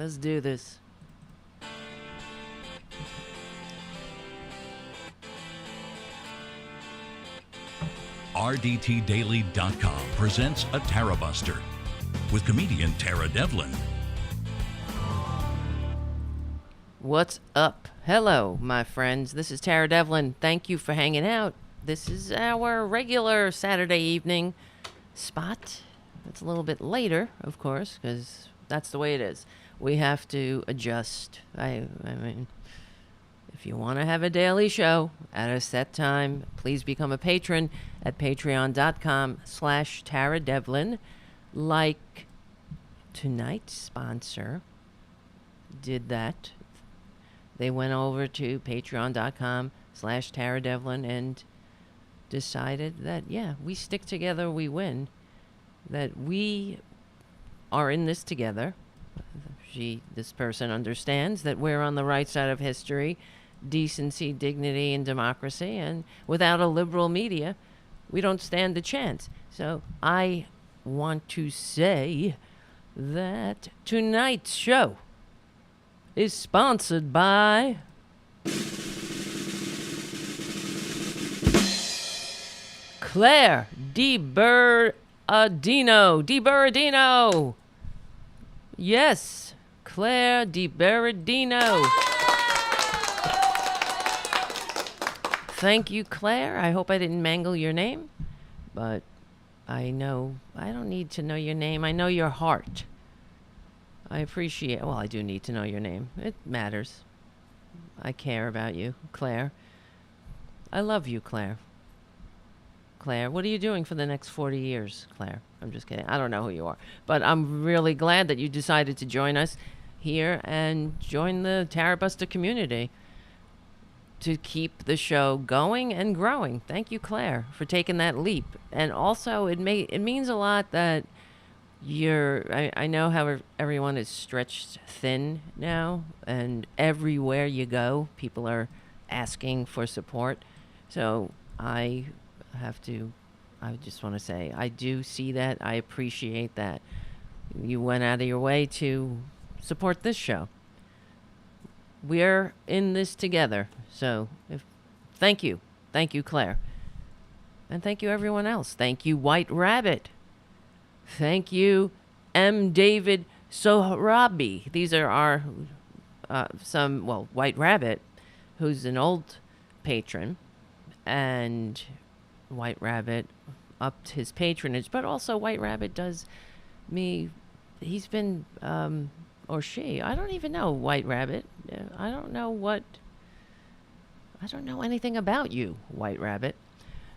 Let's do this. RDTDaily.com presents a Tarabuster with comedian Tara Devlin. What's up? Hello, my friends. This is Tara Devlin. Thank you for hanging out. This is our regular Saturday evening spot. It's a little bit later, of course, because that's the way it is. We have to adjust. I mean, if you want to have a daily show at a set time, please become a patron at patreon.com/Tara Devlin. Like tonight's sponsor did that. They went over to patreon.com/Tara Devlin and decided that, yeah, we stick together, we win. That we are in this together. This person understands that we're on the right side of history, decency, dignity, and democracy, and without a liberal media, we don't stand a chance. So I want to say that tonight's show is sponsored by Claire DiBerardino. Yes, Claire DiBerardino. Thank you, Claire. I hope I didn't mangle your name, but I don't need to know your name. I know your heart. I do need to know your name. It matters. I care about you, Claire. I love you, Claire. Claire, what are you doing for the next 40 years, Claire? I'm just kidding. I don't know who you are. But I'm really glad that you decided to join us here and join the Tarabuster community to keep the show going and growing. Thank you, Claire, for taking that leap. And also, it means a lot that I know how everyone is stretched thin now, and everywhere you go, people are asking for support. So I just want to say, I do see that. I appreciate that. You went out of your way to support this show. We're in this together. So thank you. Thank you, Claire. And thank you, everyone else. Thank you, White Rabbit. Thank you, M. David Sohrabi. These are our, White Rabbit, who's an old patron, and White Rabbit upped his patronage, but also White Rabbit does me, he's been, or she, I don't even know, White Rabbit. I don't know anything about you, White Rabbit.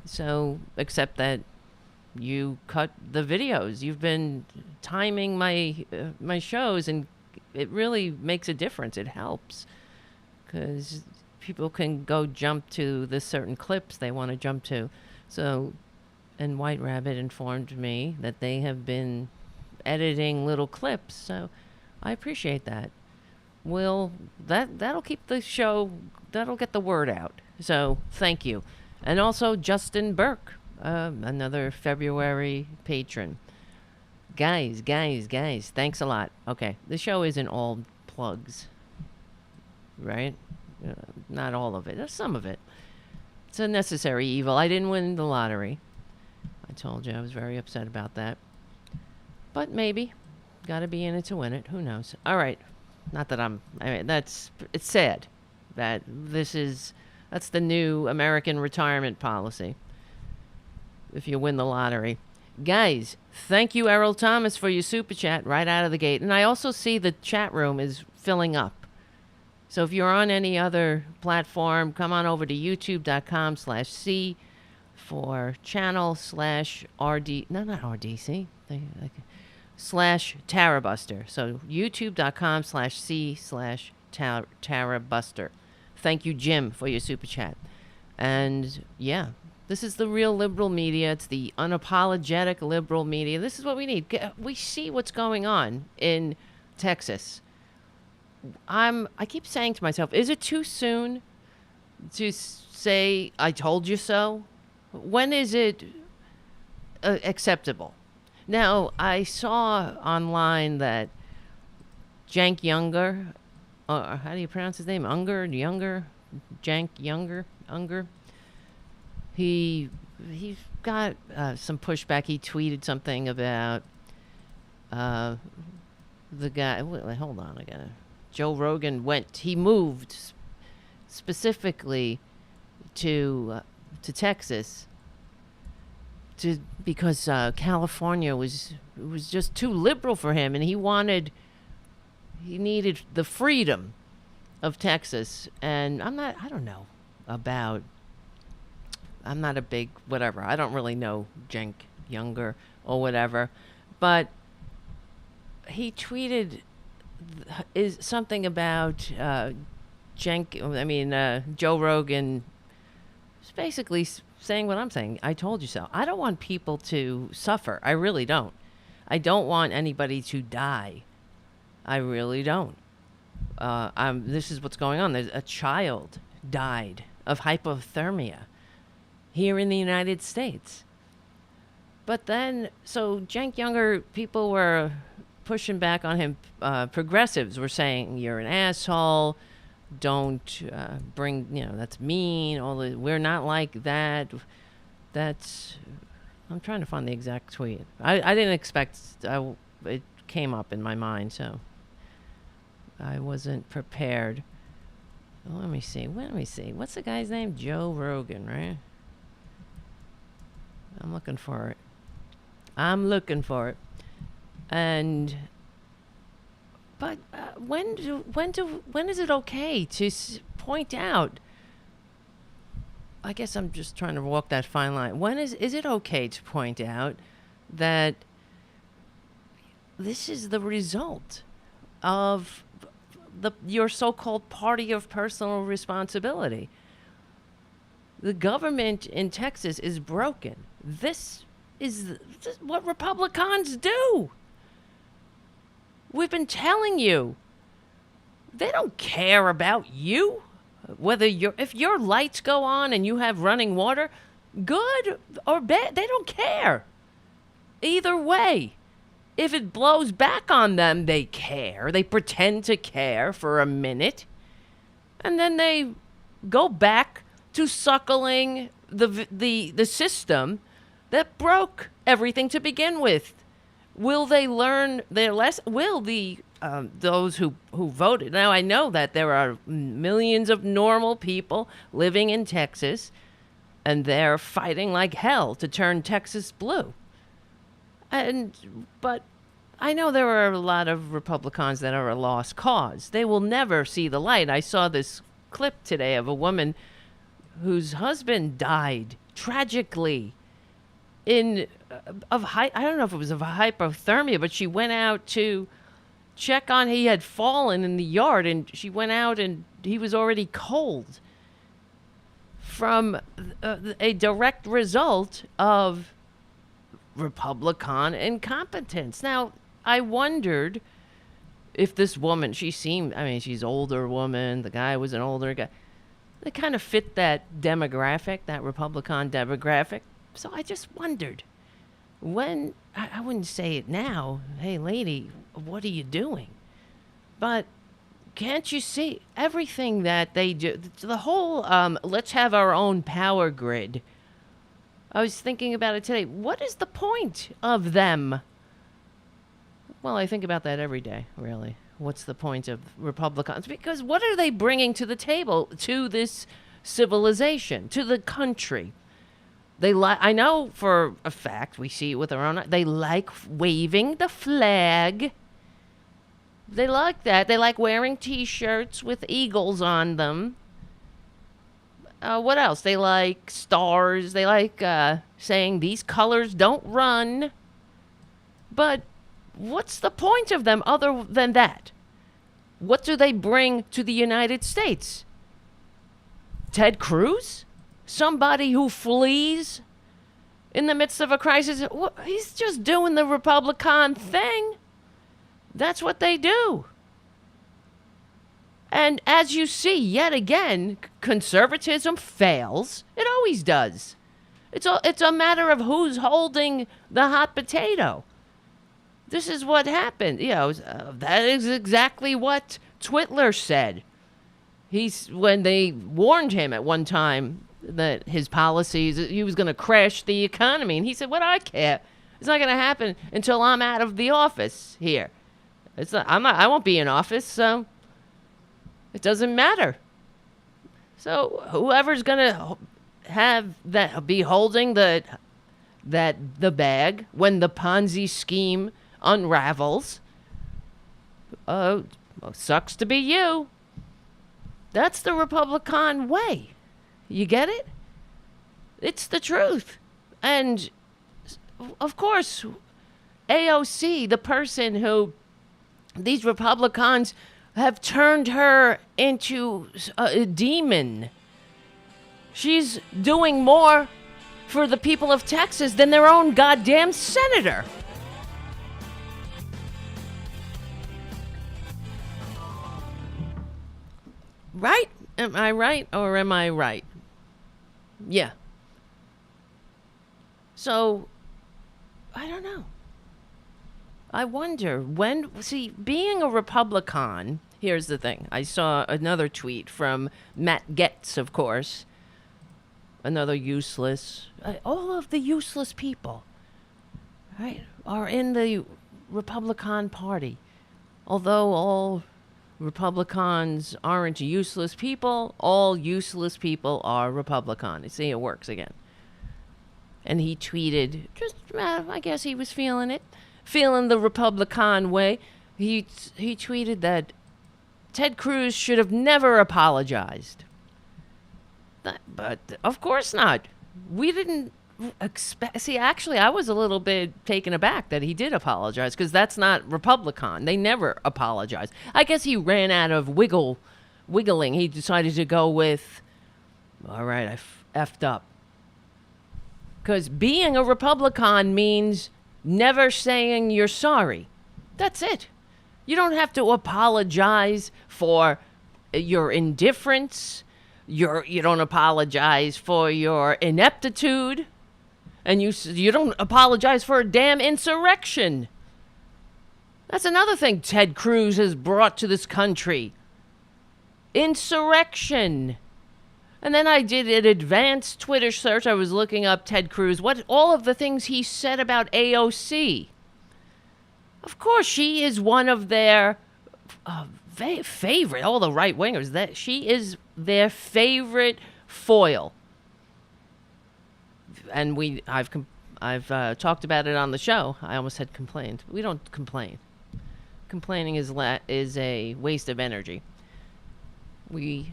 So, except that you cut the videos. You've been timing my shows, and it really makes a difference. It helps because people can go jump to the certain clips they want to jump to. So, and White Rabbit informed me that they have been editing little clips. So, I appreciate that. That'll keep the show. That'll get the word out. So, thank you. And also Justin Burke. Another February patron. Guys, thanks a lot. Okay, the show isn't all plugs, right? Not all of it. There's some of it. It's a necessary evil. I didn't win the lottery. I told you I was very upset about that. But maybe. Gotta be in it to win it. Who knows? All right. Not that it's sad that that's the new American retirement policy. If you win the lottery. Guys, thank you, Errol Thomas, for your super chat right out of the gate. And I also see the chat room is filling up. So if you're on any other platform, come on over to youtube.com/C for channel/RD, no, not RDC, /Tarabuster. So youtube.com/C/Tarabuster. Thank you, Jim, for your super chat. And yeah, this is the real liberal media. It's the unapologetic liberal media. This is what we need. We see what's going on in Texas. I keep saying to myself, is it too soon to say, I told you so? When is it acceptable? Now, I saw online that Cenk Younger, how do you pronounce his name? Cenk Younger. He's got some pushback. He tweeted something about the guy. Wait, hold on, Joe Rogan he moved specifically to Texas because California was just too liberal for him, and he needed the freedom of Texas. And I'm not a big whatever. I don't really know Cenk Younger or whatever, but he tweeted is something about Joe Rogan is basically saying what I'm saying. I told you so. I don't want people to suffer. I really don't. I don't want anybody to die. I really don't. This is what's going on. There's a child died of hypothermia here in the United States. But then, so Cenk Younger, people were pushing back on him. Progressives were saying, you're an asshole. Don't bring, that's mean. We're not like that. I'm trying to find the exact tweet. I didn't expect, it came up in my mind, so I wasn't prepared. Let me see. What's the guy's name? Joe Rogan, right? I'm looking for it. But when is it okay to point out? I guess I'm just trying to walk that fine line. When is it okay to point out that this is the result of your so-called party of personal responsibility? The government in Texas is broken. This is what Republicans do. We've been telling you. They don't care about you. If your lights go on and you have running water, good or bad, they don't care. Either way. If it blows back on them, they care. They pretend to care for a minute. And then they go back to suckling the system that broke everything to begin with. Will they learn their lesson? Will those who voted? Now, I know that there are millions of normal people living in Texas, and they're fighting like hell to turn Texas blue. But I know there are a lot of Republicans that are a lost cause. They will never see the light. I saw this clip today of a woman whose husband died tragically I don't know if it was of hypothermia, but she went out to check on, he had fallen in the yard, and she went out and he was already cold from a direct result of Republican incompetence. Now, I wondered if this woman, she's an older woman, the guy was an older guy. They kind of fit that demographic, that Republican demographic. So I just wondered, when, I wouldn't say it now, hey, lady, what are you doing? But can't you see everything that they do? The whole, let's have our own power grid. I was thinking about it today. What is the point of them? Well, I think about that every day, really. What's the point of Republicans? Because what are they bringing to the table, to this civilization, to the country? I know for a fact, we see it with our own eyes, they like waving the flag. They like that. They like wearing T-shirts with eagles on them. What else? They like stars. They like saying these colors don't run. But what's the point of them other than that? What do they bring to the United States? Ted Cruz? Somebody who flees in the midst of a crisis? He's just doing the Republican thing. That's what they do. And as you see, yet again, conservatism fails. It always does. It's a matter of who's holding the hot potato. This is what happened. That is exactly what Twitler said. When they warned him at one time that his policies, he was going to crash the economy. And he said, what do I care? It's not going to happen until I'm out of the office here. I won't be in office, so it doesn't matter. So whoever's going to be holding the bag when the Ponzi scheme unravels, sucks to be you. That's the Republican way. You get it? It's the truth. And, of course, AOC, the person who these Republicans have turned her into a demon. She's doing more for the people of Texas than their own goddamn senator. Right? Am I right or am I right? Yeah. So, I don't know. I wonder being a Republican, here's the thing. I saw another tweet from Matt Getz, of course. Another useless. All of the useless people, right, are in the Republican Party. Although all Republicans aren't useless people, all useless people are Republican. You see, it works again. And he tweeted, I guess he was feeling the Republican way. He tweeted that Ted Cruz should have never apologized. But of course not. We didn't expect. See, actually, I was a little bit taken aback that he did apologize, because that's not Republican. They never apologize. I guess he ran out of wiggling. He decided to go with, all right, I effed up. Because being a Republican means never saying you're sorry. That's it. You don't have to apologize for your indifference. You don't apologize for your ineptitude. And you don't apologize for a damn insurrection. That's another thing Ted Cruz has brought to this country. Insurrection. And then I did an advanced Twitter search. I was looking up Ted Cruz, all of the things he said about AOC. Of course, she is one of their favorite, all the right-wingers, that she is their favorite foil. And I've talked about it on the show. I almost said complained. We don't complain. Complaining is a waste of energy. We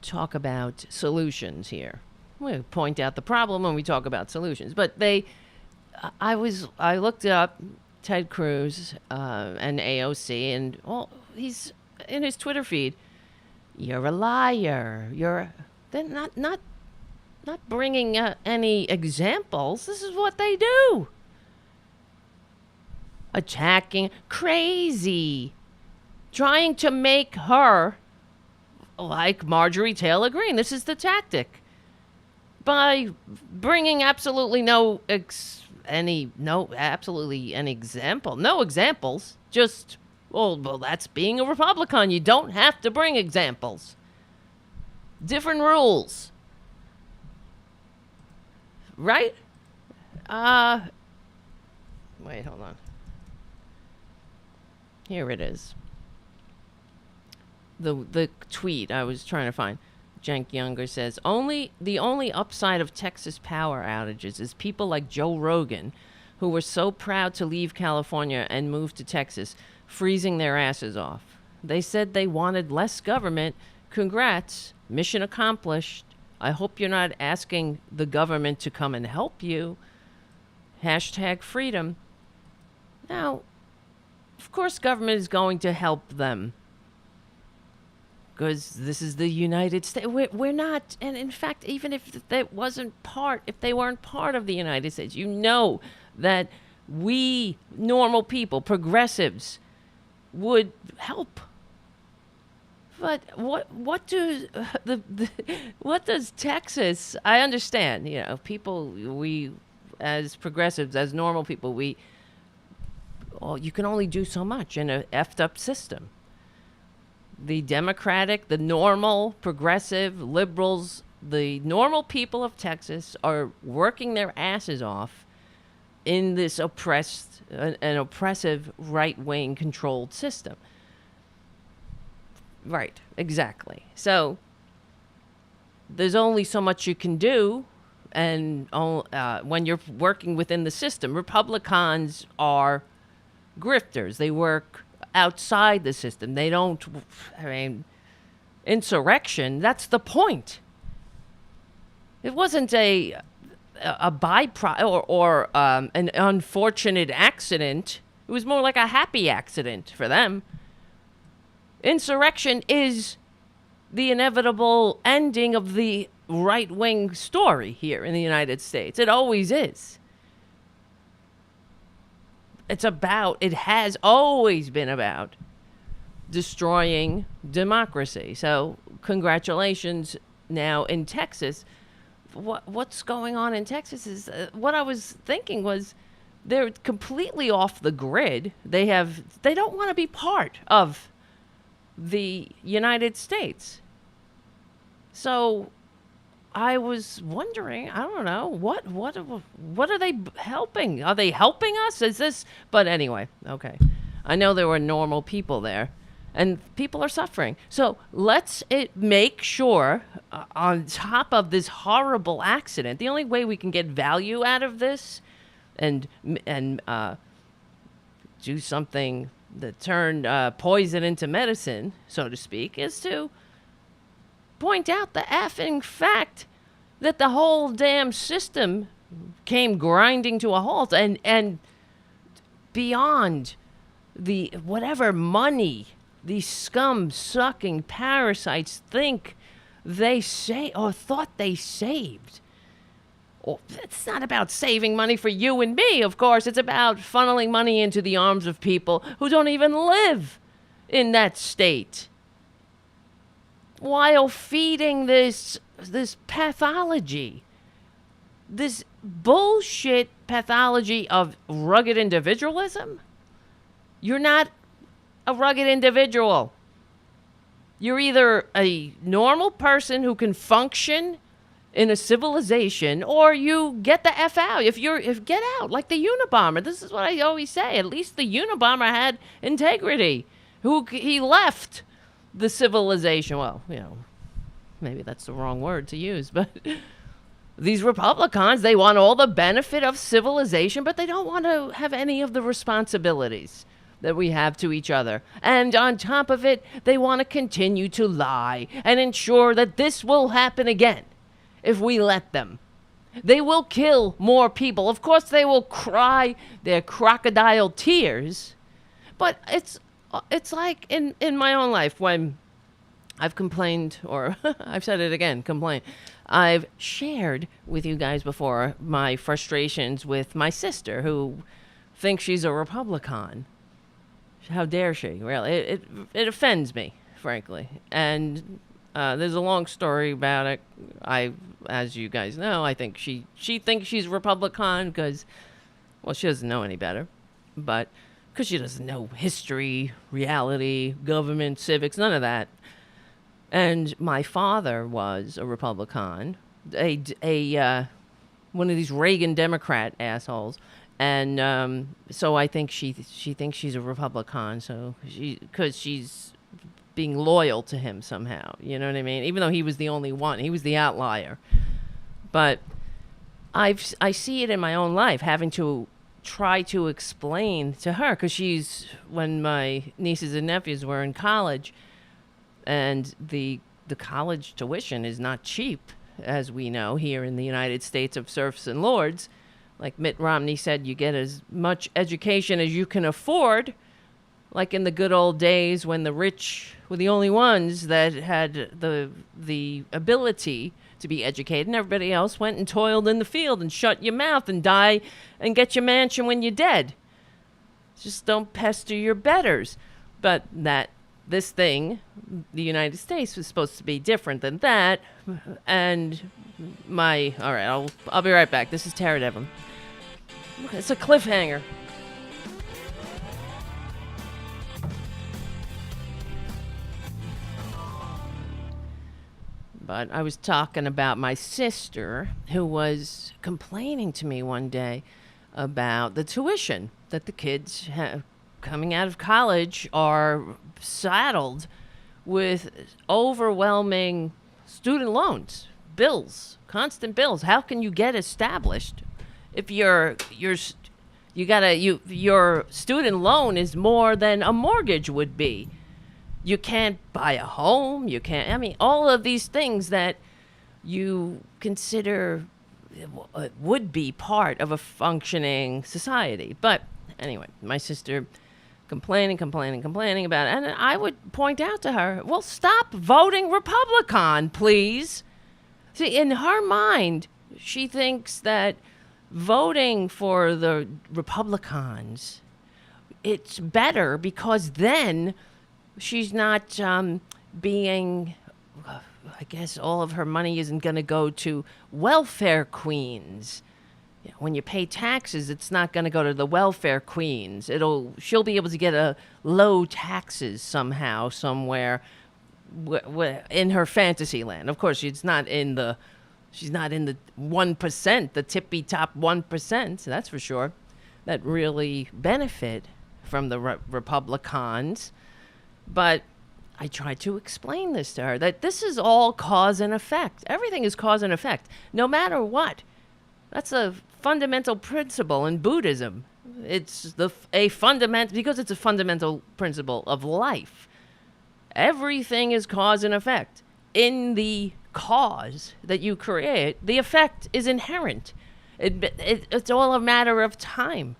talk about solutions here. We point out the problem and we talk about solutions. But I looked up Ted Cruz and AOC, and he's in his Twitter feed. You're a liar. They're not bringing any examples. This is what they do. Attacking, crazy, trying to make her like Marjorie Taylor Greene. This is the tactic. By bringing absolutely any example. No examples. Just, well, that's being a Republican. You don't have to bring examples. Different rules. Right? Wait, hold on. Here it is. The tweet I was trying to find. Cenk Younger says, the only upside of Texas power outages is people like Joe Rogan, who were so proud to leave California and move to Texas, freezing their asses off. They said they wanted less government. Congrats. Mission accomplished. I hope you're not asking the government to come and help you. #freedom. Now, of course government is going to help them, because this is the United States. We're not, and in fact, even if they weren't part of the United States, you know that we normal people, progressives, would help. But what does Texas? I understand, people, we as progressives, as normal people, we you can only do so much in a effed up system. The Democratic, the normal, progressive, liberals, the normal people of Texas are working their asses off in this an oppressive right-wing controlled system. Right, exactly. So there's only so much you can do, and when you're working within the system. Republicans are grifters. They work outside the system. They don't, insurrection, that's the point. It wasn't a byproduct or an unfortunate accident. It was more like a happy accident for them. Insurrection is the inevitable ending of the right-wing story here in the United States. It always is. It has always been about destroying democracy. So congratulations now in Texas. What's going on in Texas is what I was thinking was they're completely off the grid. They don't want to be part of the United States. So I was wondering, I don't know, what are they helping? Are they helping us? Is this? But anyway, okay. I know there were normal people there, and people are suffering. So let's make sure, on top of this horrible accident, the only way we can get value out of this and do something that turned poison into medicine, so to speak, is to point out the effing fact that the whole damn system came grinding to a halt, and beyond the whatever money these scum-sucking parasites think they thought they saved. It's not about saving money for you and me, of course. It's about funneling money into the arms of people who don't even live in that state, while feeding this pathology, this bullshit pathology of rugged individualism. You're not a rugged individual. You're either a normal person who can function in a civilization, or you get the F out. Get out, like the Unabomber. This is what I always say. At least the Unabomber had integrity. He left the civilization. Well, maybe that's the wrong word to use, but these Republicans, they want all the benefit of civilization, but they don't want to have any of the responsibilities that we have to each other. And on top of it, they want to continue to lie and ensure that this will happen again if we let them. They will kill more people. Of course, they will cry their crocodile tears, but it's like in my own life when I've complained, or I've said it again, complain. I've shared with you guys before my frustrations with my sister, who thinks she's a Republican. How dare she? Really, it offends me, frankly. And there's a long story about it. As you guys know, I think she thinks she's Republican because, well, she doesn't know any better, but because she doesn't know history, reality, government, civics, none of that. And my father was a Republican, one of these Reagan Democrat assholes, and so I think she thinks she's a Republican. So because she's being loyal to him somehow, you know what I mean? Even though he was the only one, he was the outlier. But I see it in my own life, having to try to explain to her, because when my nieces and nephews were in college. And the college tuition is not cheap, as we know, here in the United States of serfs and lords. Like Mitt Romney said, you get as much education as you can afford, like in the good old days when the rich were the only ones that had the ability to be educated, and everybody else went and toiled in the field and shut your mouth and die and get your mansion when you're dead. Just don't pester your betters. But this thing, the United States, was supposed to be different than that. And all right, I'll be right back. This is Tarabuster. It's a cliffhanger. But I was talking about my sister who was complaining to me one day about the tuition that the kids coming out of college are saddled with overwhelming student loans, bills, constant bills. How can you get established if your student loan is more than a mortgage would be? You can't buy a home. You can't, I mean, all of these things that you consider would be part of a functioning society. But anyway, my sister complaining about it. And I would point out to her, well, stop voting Republican, please. See, in her mind, she thinks that voting for the Republicans, it's better because then she's not being, I guess all of her money isn't going to go to welfare queens. You know, when you pay taxes, it's not going to go to the welfare queens. She'll be able to get a low taxes somehow, somewhere in her fantasy land. Of course, she's not in the 1%, the tippy top 1%, that's for sure, that really benefit from the Republicans. But I tried to explain this to her, that this is all cause and effect. Everything is cause and effect, no matter what. That's a fundamental principle in Buddhism. It's a fundamental principle of life. Everything is cause and effect. In the cause that you create, the effect is inherent. It's all a matter of time.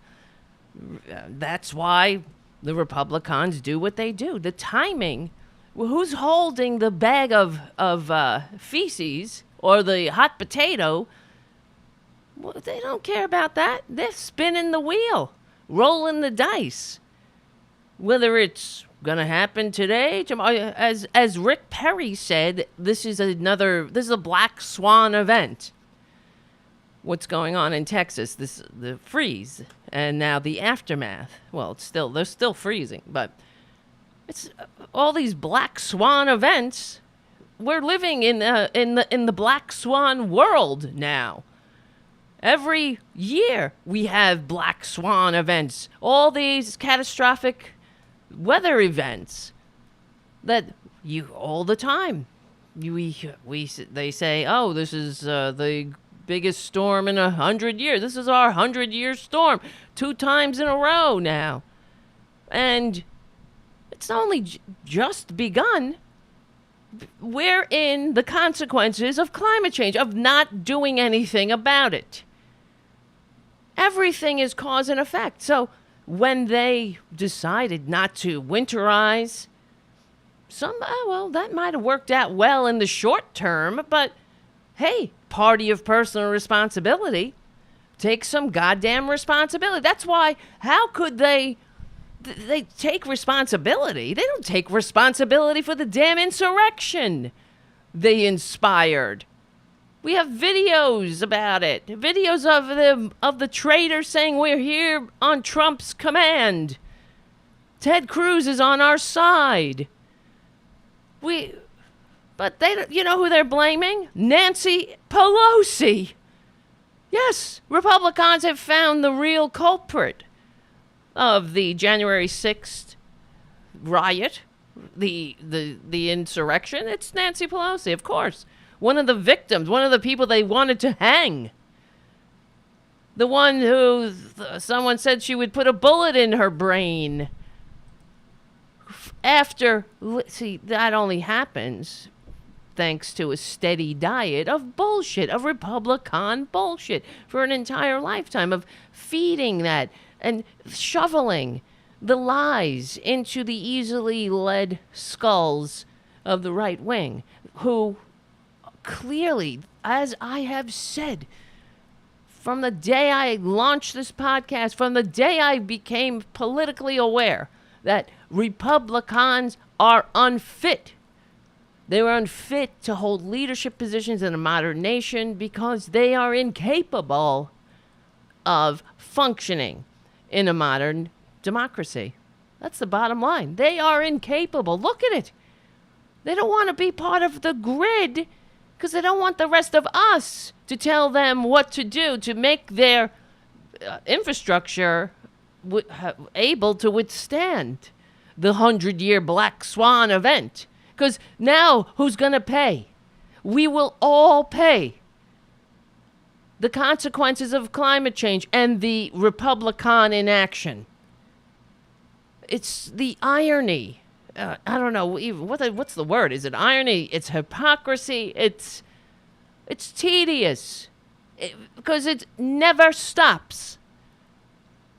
That's why the Republicans do what they do. The timing, who's holding the bag of feces or the hot potato? Well, they don't care about that. They're spinning the wheel, rolling the dice. Whether it's going to happen today, tomorrow, as Rick Perry said, this is a black swan event. What's going on in Texas, the freeze, and now the aftermath. Well, they're still freezing, but it's all these black swan events. We're living in the black swan world now. Every year we have black swan events, all these catastrophic weather events that all the time. They say, oh, this is the biggest storm in 100 years. This is our 100-year storm, 2 times in a row now. And it's only just begun. We're in the consequences of climate change, of not doing anything about it. Everything is cause and effect. So when they decided not to winterize, that might have worked out well in the short term, but hey, party of personal responsibility. Take some goddamn responsibility. That's why, how could they take responsibility? They don't take responsibility for the damn insurrection they inspired. We have videos about it. Videos of the traitors saying we're here on Trump's command. Ted Cruz is on our side. But you know who they're blaming? Nancy Pelosi. Yes, Republicans have found the real culprit of the January 6th riot, the insurrection. It's Nancy Pelosi, of course. One of the victims, one of the people they wanted to hang. The one who someone said she would put a bullet in her brain. That only happens thanks to a steady diet of bullshit, of Republican bullshit, for an entire lifetime of feeding that and shoveling the lies into the easily led skulls of the right wing, who clearly, as I have said, from the day I launched this podcast, from the day I became politically aware that Republicans are unfit. They were unfit to hold leadership positions in a modern nation because they are incapable of functioning in a modern democracy. That's the bottom line. They are incapable. Look at it. They don't want to be part of the grid Because they don't want the rest of us to tell them what to do to make their infrastructure able to withstand the 100-year Black Swan event. Because now who's going to pay? We will all pay the consequences of climate change and the Republican inaction. It's the irony. I don't know what's the word. Is it irony? It's hypocrisy. It's tedious because it never stops.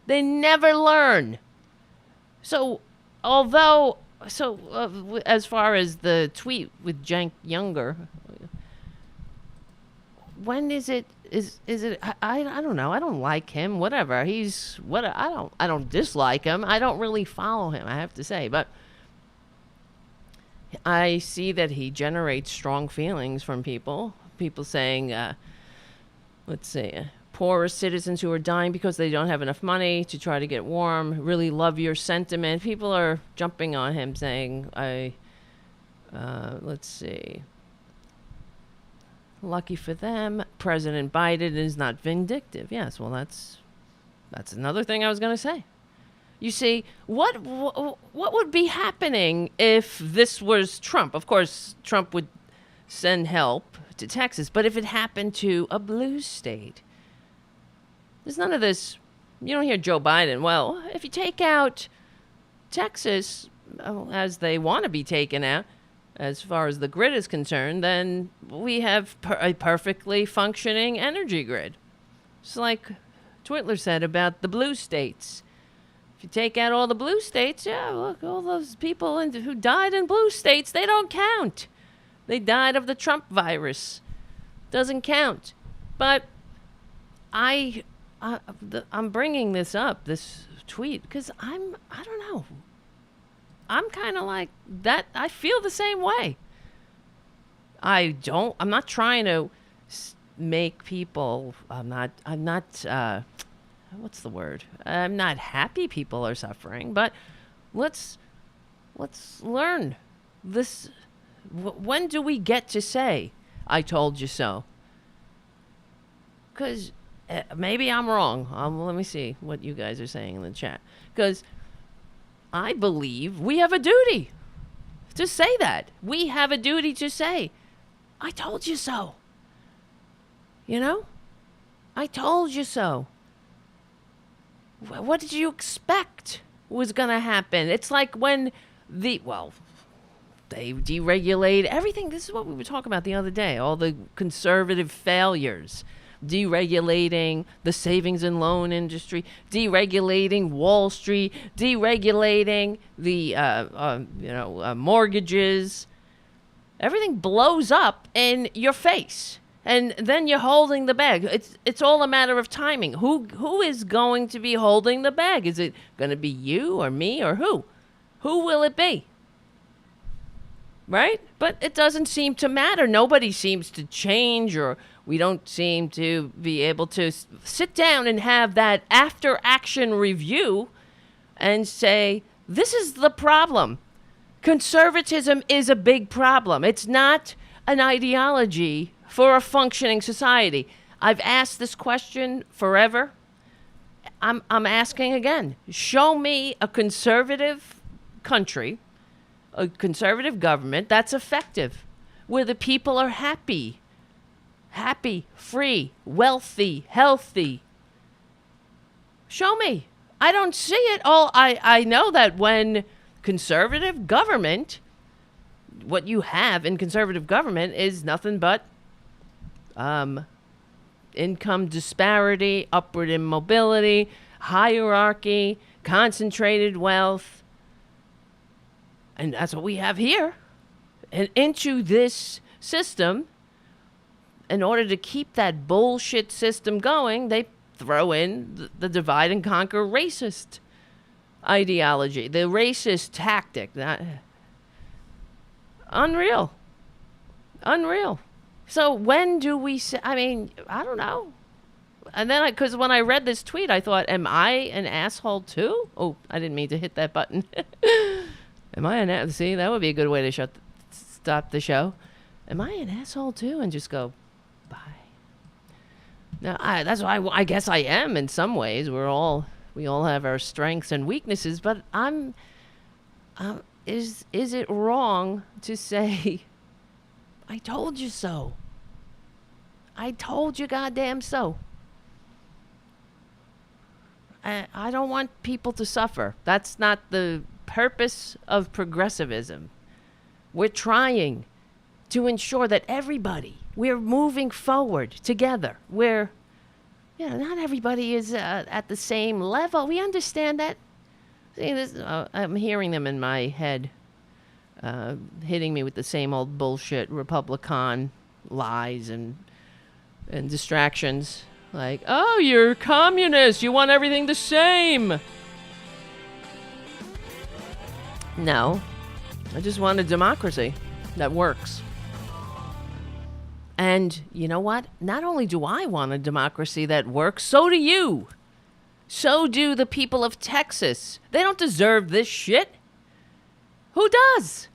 They never learn. So as far as the tweet with Cenk Younger, when is it? Is it? I don't know. I don't like him. Whatever. I don't dislike him. I don't really follow him, I have to say, but I see that he generates strong feelings from people. People saying, let's see, poorer citizens who are dying because they don't have enough money to try to get warm. Really love your sentiment. People are jumping on him saying, let's see. Lucky for them, President Biden is not vindictive. Yes, well, that's another thing I was going to say. You see, what would be happening if this was Trump? Of course, Trump would send help to Texas, but if it happened to a blue state, there's none of this. You don't hear Joe Biden, well, if you take out Texas, as they want to be taken out, as far as the grid is concerned, then we have a perfectly functioning energy grid. It's like Twitler said about the blue states. If you take out all the blue states, yeah, look, all those people who died in blue states, they don't count. They died of the Trump virus. Doesn't count. But I'm bringing this up, this tweet, because I don't know. I'm kind of like that. I feel the same way. I'm not trying to make people, I'm not, what's the word? I'm not happy people are suffering, but let's learn this. When do we get to say, I told you so? Because maybe I'm wrong. Let me see what you guys are saying in the chat. Because I believe we have a duty to say that. We have a duty to say, I told you so. You know? I told you so. What did you expect was going to happen? It's like when they deregulate everything. This is what we were talking about the other day. All the conservative failures. Deregulating the savings and loan industry, deregulating Wall Street, deregulating the mortgages. Everything blows up in your face, and then you're holding the bag. It's all a matter of timing. Who is going to be holding the bag? Is it going to be you or me or who? Who will it be? Right? But it doesn't seem to matter. Nobody seems to change, or we don't seem to be able to sit down and have that after-action review and say, this is the problem. Conservatism is a big problem. It's not an ideology for a functioning society. I've asked this question forever. I'm asking again. Show me a conservative country, a conservative government that's effective, where the people are happy, free, wealthy, healthy. Show me. I don't see it all. I know that when conservative government, what you have in conservative government is nothing but income disparity, upward immobility, hierarchy, concentrated wealth. And that's what we have here. And into this system, in order to keep that bullshit system going, they throw in the divide and conquer racist ideology, the racist tactic. Unreal. So when do we say, I don't know. And then, because when I read this tweet, I thought, am I an asshole too? Oh, I didn't mean to hit that button. Am I an asshole? See, that would be a good way to stop the show. am I an asshole too? And just go, bye. Now, that's why I guess I am in some ways. We all have our strengths and weaknesses, but is it wrong to say, I told you so? I told you goddamn so. I don't want people to suffer. That's not the purpose of progressivism. We're trying to ensure that we're moving forward together. Not everybody is at the same level. We understand that. See, I'm hearing them in my head, hitting me with the same old bullshit Republican lies and distractions. Like, oh, you're communist. You want everything the same. No. I just want a democracy that works. And you know what? Not only do I want a democracy that works, so do you. So do the people of Texas. They don't deserve this shit. Who does?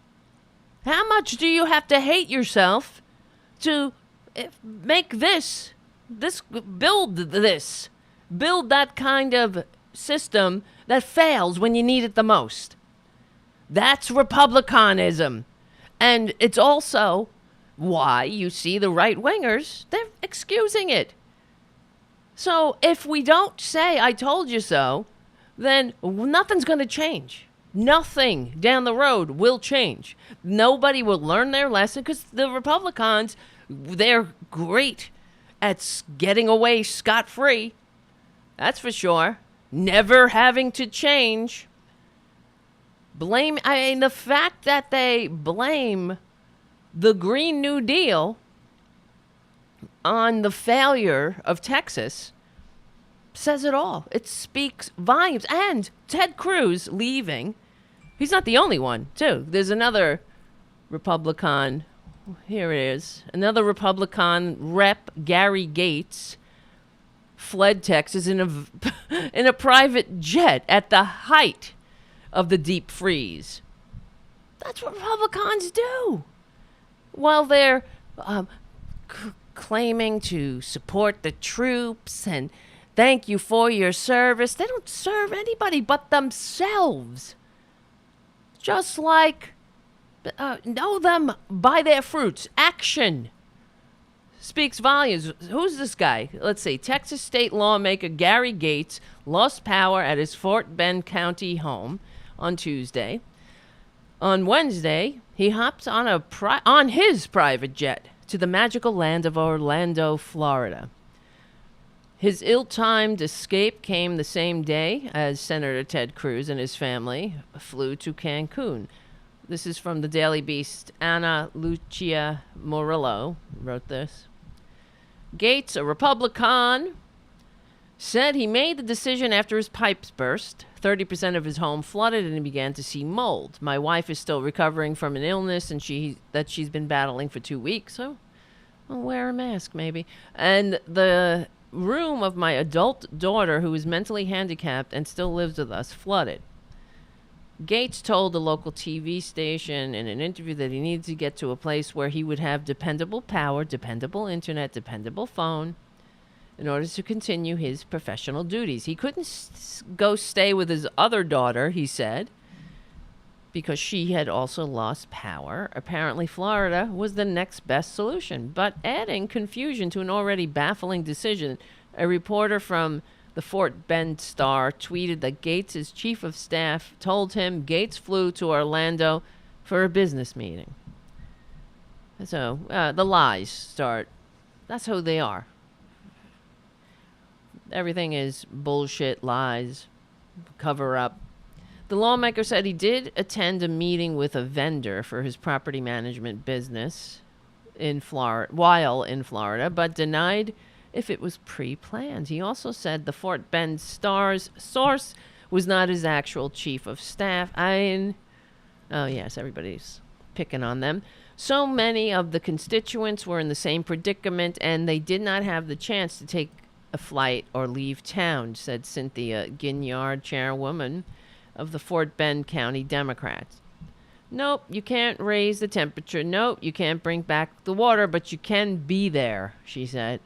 How much do you have to hate yourself to make build that kind of system that fails when you need it the most? That's Republicanism. And it's also why you see the right-wingers, they're excusing it. So if we don't say, I told you so, then nothing's going to change. Nothing down the road will change. Nobody will learn their lesson because the Republicans, they're great at getting away scot-free. That's for sure. Never having to change. The fact that they blame the Green New Deal on the failure of Texas says it all. It speaks volumes. And Ted Cruz leaving, he's not the only one, too. There's another Republican, here it is, another Republican rep, Gary Gates, fled Texas in a private jet at the height of the deep freeze. That's what Republicans do. While they're claiming to support the troops and thank you for your service, they don't serve anybody but themselves. Just like, know them by their fruits. Action speaks volumes. Who's this guy? Let's see. Texas state lawmaker Gary Gates lost power at his Fort Bend County home on Tuesday. On Wednesday, he hops on his private jet to the magical land of Orlando, Florida. His ill-timed escape came the same day as Senator Ted Cruz and his family flew to Cancun. This is from the Daily Beast. Ana Lucia Murillo wrote this. Gates, a Republican, said he made the decision after his pipes burst. 30% of his home flooded and he began to see mold. My wife is still recovering from an illness and she's been battling for 2 weeks. So I'll wear a mask maybe. And the room of my adult daughter, who is mentally handicapped and still lives with us, flooded. Gates told a local TV station in an interview that he needed to get to a place where he would have dependable power, dependable internet, dependable phone in order to continue his professional duties. He couldn't go stay with his other daughter, he said, because she had also lost power. Apparently, Florida was the next best solution. But adding confusion to an already baffling decision, a reporter from the Fort Bend Star tweeted that Gates' chief of staff told him Gates flew to Orlando for a business meeting. So the lies start. That's who they are. Everything is bullshit, lies, cover up. The lawmaker said he did attend a meeting with a vendor for his property management business while in Florida, but denied if it was pre-planned. He also said the Fort Bend Star's source was not his actual chief of staff. Oh, yes, everybody's picking on them. So many of the constituents were in the same predicament, and they did not have the chance to take a flight or leave town, said Cynthia Ginyard, chairwoman of the Fort Bend County Democrats. Nope, you can't raise the temperature. Nope, you can't bring back the water, but you can be there, she said.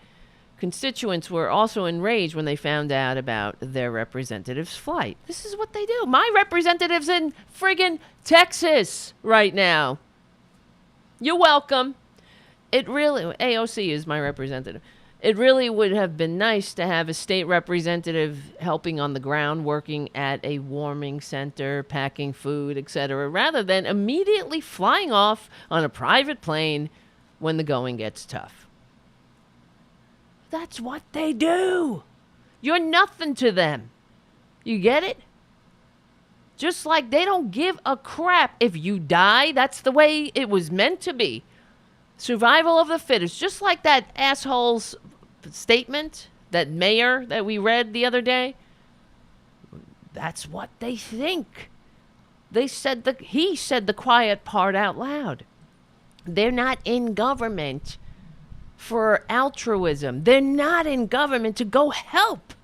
Constituents were also enraged when they found out about their representative's flight. This is what they do. My representative's in friggin' Texas right now. You're welcome. AOC is my representative. It really would have been nice to have a state representative helping on the ground, working at a warming center, packing food, etc., rather than immediately flying off on a private plane when the going gets tough. That's what they do. You're nothing to them. You get it? Just like they don't give a crap if you die. That's the way it was meant to be. Survival of the fittest. Just like that asshole's statement, that mayor that we read the other day. That's what they think. He said the quiet part out loud. They're not in government for altruism. They're not in government to go help.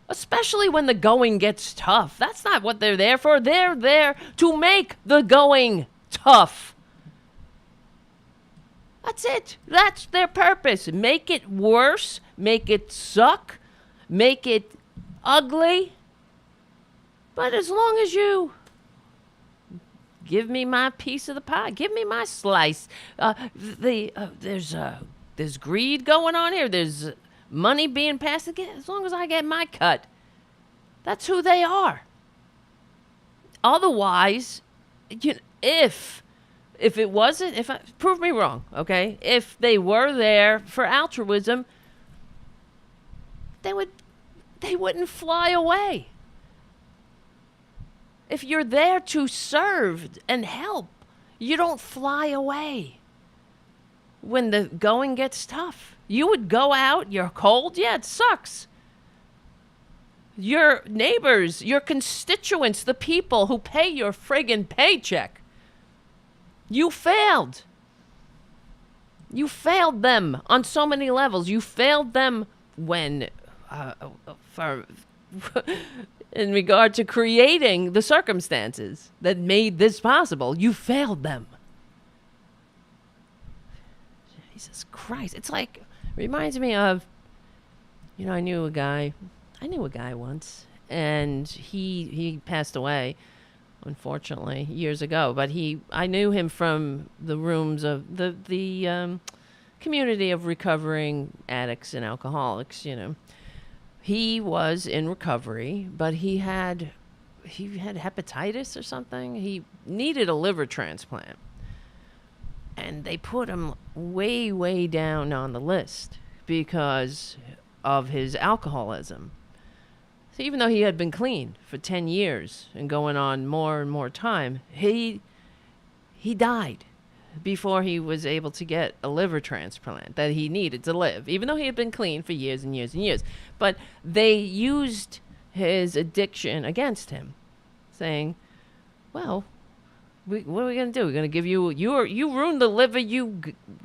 Especially when the going gets tough. That's not what they're there for. They're there to make the going tough. That's it. That's their purpose. Make it worse. Make it suck. Make it ugly. But as long as you give me my piece of the pie, give me my slice. There's greed going on here. There's money being passed again. As long as I get my cut, that's who they are. Otherwise, if it wasn't, prove me wrong, okay? If they were there for altruism, they wouldn't fly away. If you're there to serve and help, you don't fly away. When the going gets tough, you would go out, you're cold, yeah, it sucks. Your neighbors, your constituents, the people who pay your friggin' paycheck, you failed. You failed them on so many levels. You failed them when, in regard to creating the circumstances that made this possible, you failed them. Jesus Christ. It's like, reminds me of, I knew a guy once, and he passed away, unfortunately, years ago. But I knew him from the rooms of the community of recovering addicts and alcoholics, He was in recovery, but he had hepatitis or something. He needed a liver transplant. And they put him way, way down on the list because of his alcoholism. So even though he had been clean for 10 years and going on more and more time, he died before he was able to get a liver transplant that he needed to live, even though he had been clean for years and years and years. But they used his addiction against him, saying, well, what are we going to do? We're going to give you ruined the liver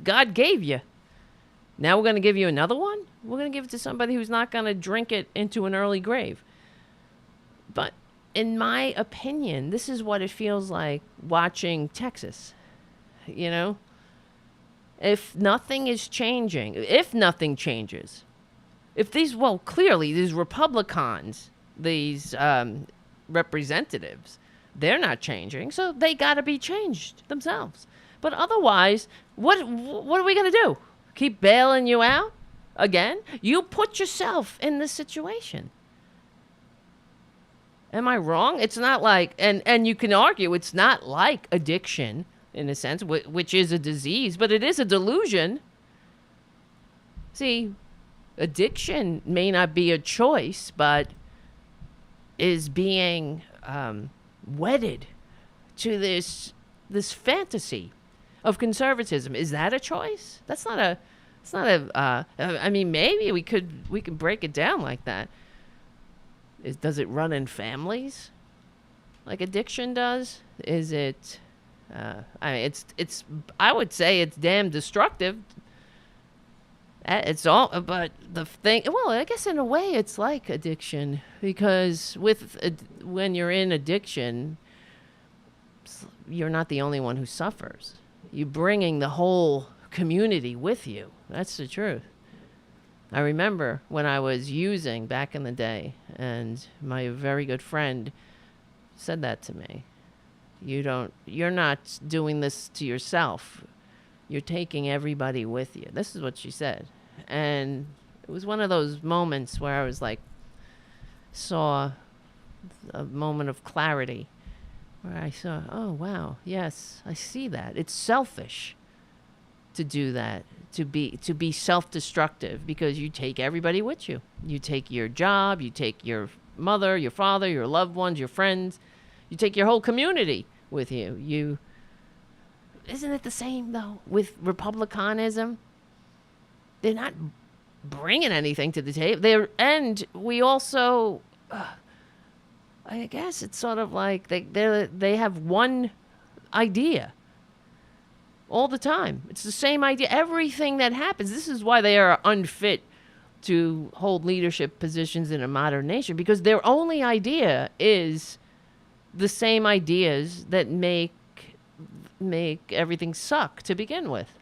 God gave you. Now we're going to give you another one? We're going to give it to somebody who's not going to drink it into an early grave. But in my opinion, this is what it feels like watching Texas. If nothing is changing, if nothing changes, clearly these Republicans, these representatives, they're not changing, so they got to be changed themselves. But otherwise, what are we going to do? Keep bailing you out again? You put yourself in this situation. Am I wrong? It's not like, and you can argue it's not like addiction in a sense, which is a disease, but it is a delusion. See, addiction may not be a choice, but is being wedded to this fantasy of conservatism. Is that a choice? I mean, maybe we could break it down like that. Does it run in families like addiction does? Is it I would say it's damn destructive. It's all, but the thing, well, I guess in a way it's like addiction, because when you're in addiction, you're not the only one who suffers. You're bringing the whole community with you. That's the truth. I remember when I was using back in the day, and my very good friend said that to me. You're not doing this to yourself. You're taking everybody with you. This is what she said. And it was one of those moments where I was like, saw a moment of clarity where I saw, oh, wow, yes, I see that. It's selfish to do that, to be self-destructive, because you take everybody with you. You take your job, you take your mother, your father, your loved ones, your friends. You take your whole community with you. Isn't it the same, though, with Republicanism? They're not bringing anything to the table. And we also, I guess it's sort of like they have one idea all the time. It's the same idea. Everything that happens. This is why they are unfit to hold leadership positions in a modern nation, because their only idea is the same ideas that make everything suck to begin with.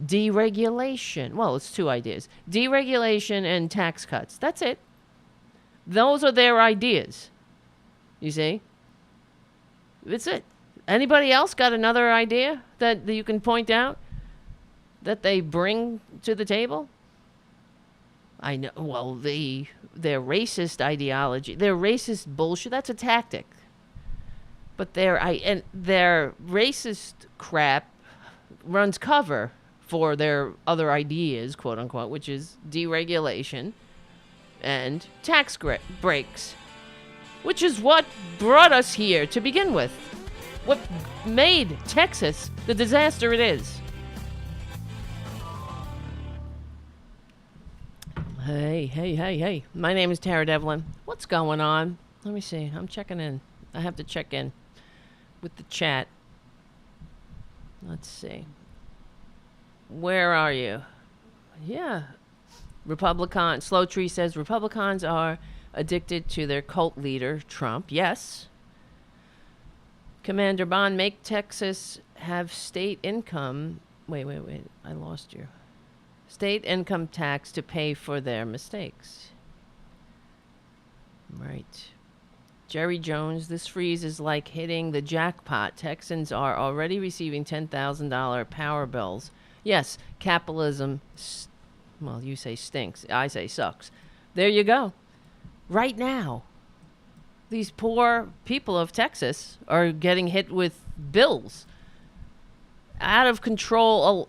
Deregulation. Well, it's two ideas. Deregulation and tax cuts. That's it. Those are their ideas. You see? That's it. Anybody else got another idea that you can point out that they bring to the table? I know. Well, their racist ideology, their racist bullshit, that's a tactic. But their racist crap runs cover for their other ideas, quote unquote, which is deregulation and tax breaks, which is what brought us here to begin with. What made Texas the disaster it is. Hey. My name is Tara Devlin. What's going on? Let me see. I'm checking in. I have to check in with the chat. Let's see. Where are you? Yeah. Slow Tree says Republicans are addicted to their cult leader, Trump. Yes. Commander Bond, make Texas have state income. Wait. I lost you. State income tax to pay for their mistakes. Right. Jerry Jones, this freeze is like hitting the jackpot. Texans are already receiving $10,000 power bills. Yes, capitalism, well, you say stinks. I say sucks. There you go. Right now, these poor people of Texas are getting hit with bills. Out of control.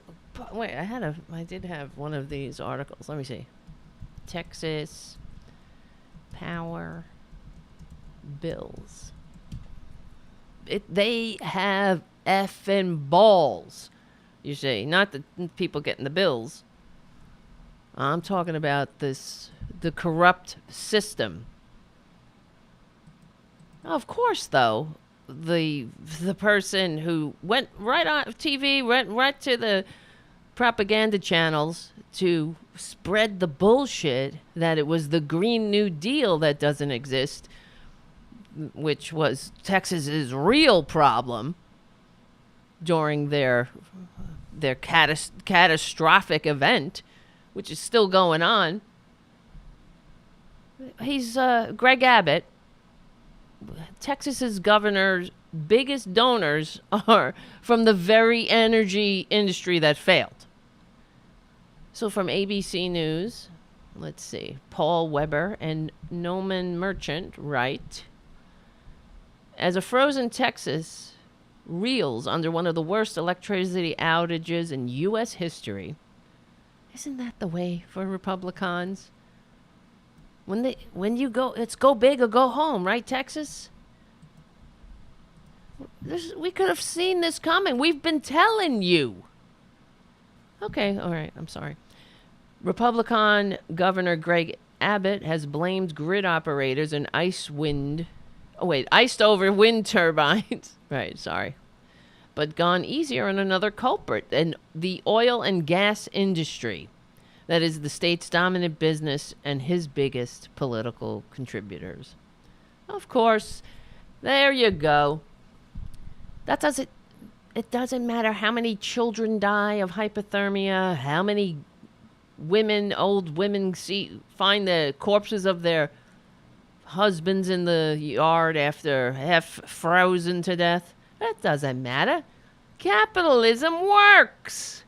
Wait, I did have one of these articles. Let me see. Texas power bills. They have effing balls. You see, not the people getting the bills. I'm talking about the corrupt system. Of course, though, the person who went right on TV, went right to the propaganda channels to spread the bullshit that it was the Green New Deal that doesn't exist, which was Texas's real problem during their catastrophic event, which is still going on. He's Greg Abbott. Texas's governor's biggest donors are from the very energy industry that failed. So from ABC News, let's see, Paul Weber and Noman Merchant write, as a frozen Texas reels under one of the worst electricity outages in U.S. history. Isn't that the way for Republicans? When you go, it's go big or go home, right, Texas? We could have seen this coming. We've been telling you. Okay, all right, I'm sorry. Republican Governor Greg Abbott has blamed grid operators and iced over wind turbines. Right, sorry. But gone easier on another culprit, and the oil and gas industry. That is the state's dominant business and his biggest political contributors. Of course, there you go. That doesn't, it doesn't matter how many children die of hypothermia, how many old women find the corpses of their husbands in the yard after half frozen to death. That doesn't matter. Capitalism works,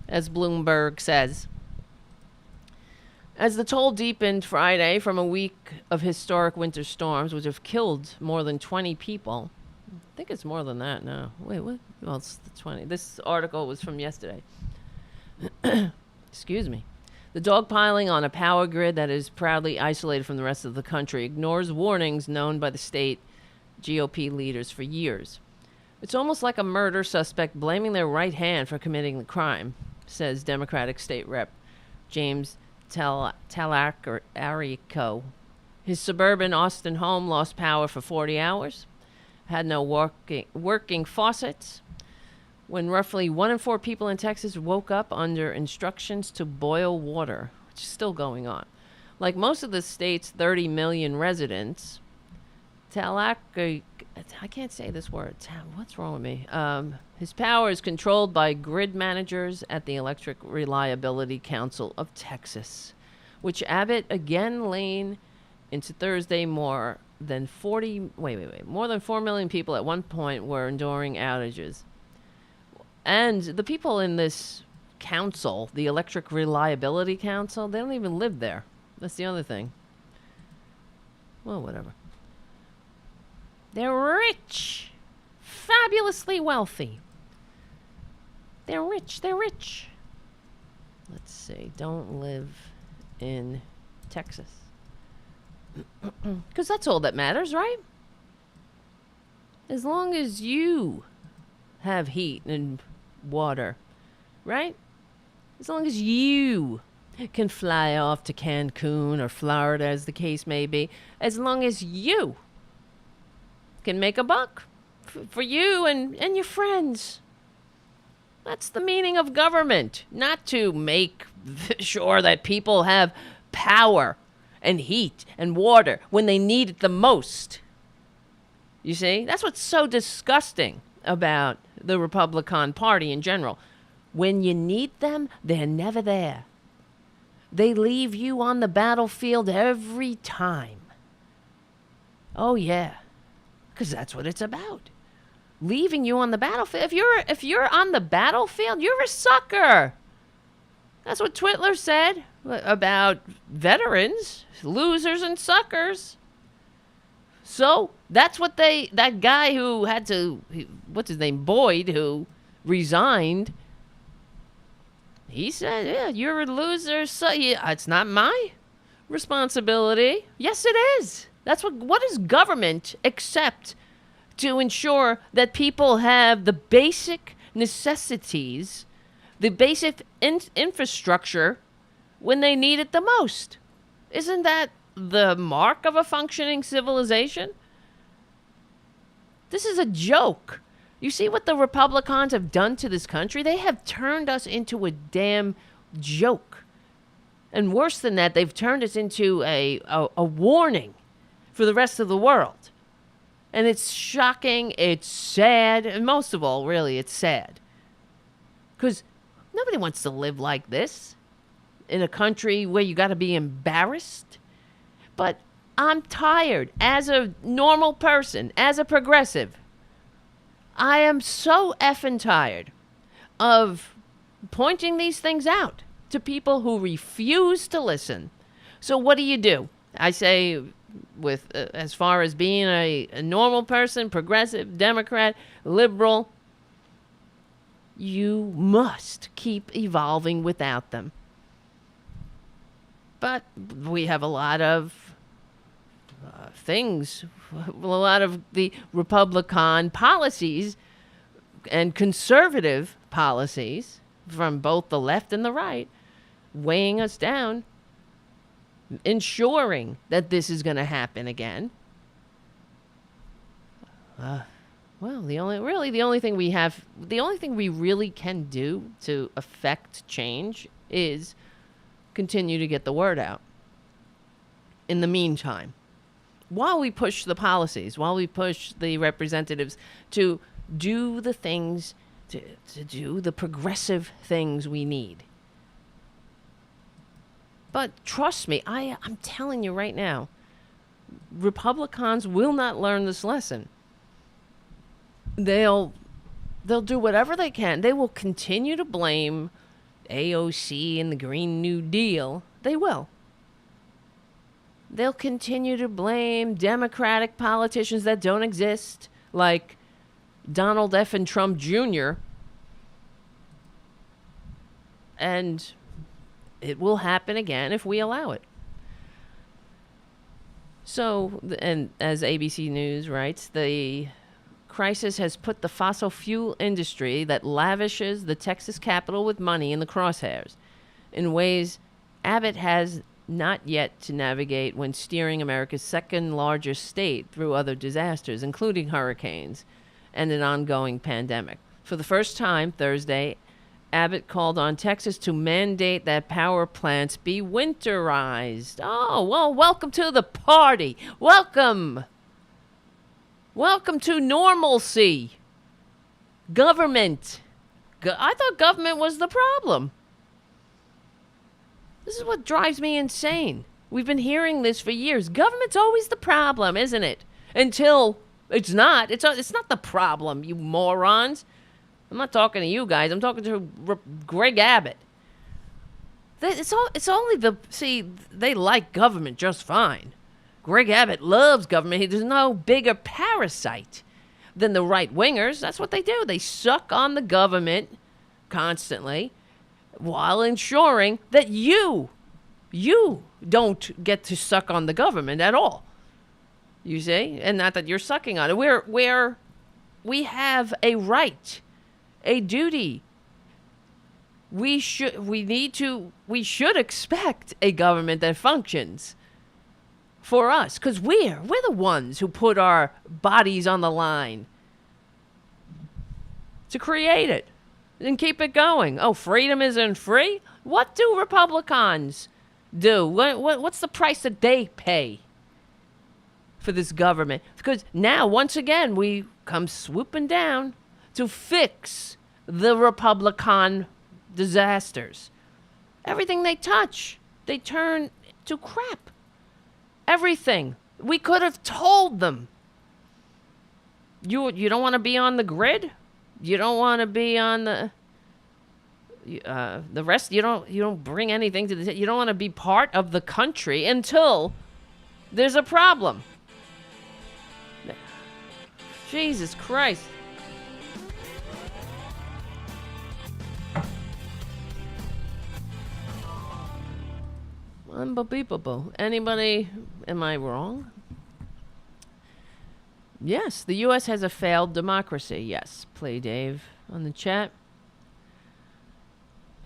as Bloomberg says. As the toll deepened Friday from a week of historic winter storms, which have killed more than 20 people. I think it's more than that now. Wait, what? Well, it's the 20. This article was from yesterday. Excuse me. The dogpiling on a power grid that is proudly isolated from the rest of the country ignores warnings known by the state GOP leaders for years. It's almost like a murder suspect blaming their right hand for committing the crime, says Democratic State Rep James Talarico. His suburban Austin home lost power for 40 hours, had no working faucets, when roughly 1 in 4 people in Texas woke up under instructions to boil water, which is still going on. Like most of the state's 30 million residents, I can't say this word. What's wrong with me? His power is controlled by grid managers at the Electric Reliability Council of Texas, which Abbott again leaned into Thursday. More than 4 million people at one point were enduring outages. And the people in this council, the Electric Reliability Council, they don't even live there. That's the other thing. Well, whatever. They're rich. Fabulously wealthy. They're rich. Let's see. Don't live in Texas. Because that's all that matters, right? As long as you have heat and water, right? As long as you can fly off to Cancun or Florida, as the case may be. As long as you can make a buck for you and your friends. That's the meaning of government. Not to make sure that people have power and heat and water when they need it the most. You see? That's what's so disgusting about the Republican Party in general. When you need them, they're never there. They leave you on the battlefield every time. Oh, yeah. Because that's what it's about. Leaving you on the battlefield. If you're on the battlefield, you're a sucker. That's what Twitler said about veterans, losers and suckers. So that's what that guy who had to, what's his name, Boyd, who resigned, he said, yeah, you're a loser. So yeah, it's not my responsibility. Yes, it is. That's what is government except to ensure that people have the basic necessities, the basic infrastructure when they need it the most. Isn't that the mark of a functioning civilization? This is a joke. You see what the Republicans have done to this country? They have turned us into a damn joke. And worse than that, they've turned us into a warning for the rest of the world. And it's shocking, it's sad, and most of all, really, it's sad. Because nobody wants to live like this in a country where you got to be embarrassed. But I'm tired, as a normal person, as a progressive. I am so effing tired of pointing these things out to people who refuse to listen. So what do? I say, with as far as being a normal person, progressive, Democrat, liberal, you must keep evolving without them. But we have a lot of things, a lot of the Republican policies and conservative policies from both the left and the right weighing us down, ensuring that this is going to happen again. Well, the only thing we really can do to affect change is continue to get the word out. In the meantime, while we push the policies, while we push the representatives to do the things, to do the progressive things we need. But trust me, I'm telling you right now, Republicans will not learn this lesson. They'll do whatever they can. They will continue to blame AOC and the Green New Deal. They will. They'll continue to blame Democratic politicians that don't exist, like Donald F. and Trump Jr. And it will happen again if we allow it. So, and as ABC News writes, the crisis has put the fossil fuel industry that lavishes the Texas Capitol with money in the crosshairs in ways Abbott has not yet to navigate when steering America's second largest state through other disasters, including hurricanes and an ongoing pandemic. For the first time Thursday, Abbott called on Texas to mandate that power plants be winterized. Oh, well, welcome to the party. Welcome. Welcome to normalcy. Government. I thought government was the problem. This is what drives me insane. We've been hearing this for years. Government's always the problem, isn't it? Until it's not. It's not the problem, you morons. I'm not talking to you guys. I'm talking to Greg Abbott. It's only they like government just fine. Greg Abbott loves government. There's no bigger parasite than the right-wingers. That's what they do. They suck on the government constantly while ensuring that you don't get to suck on the government at all. You see? And not that you're sucking on it. We have a right, a duty. We should expect a government that functions for us, because we're the ones who put our bodies on the line to create it and keep it going. Oh, freedom isn't free? What do Republicans do? What's the price that they pay for this government? Because now, once again, we come swooping down to fix the Republican disasters. Everything they touch, they turn to crap. Everything. We could have told them. You don't want to be on the grid? You don't want to be on the rest. You don't bring anything to the. You don't want to be part of the country until there's a problem. Jesus Christ. Unbelievable. Anybody, am I wrong? Yes, the U.S. has a failed democracy. Yes, play Dave on the chat.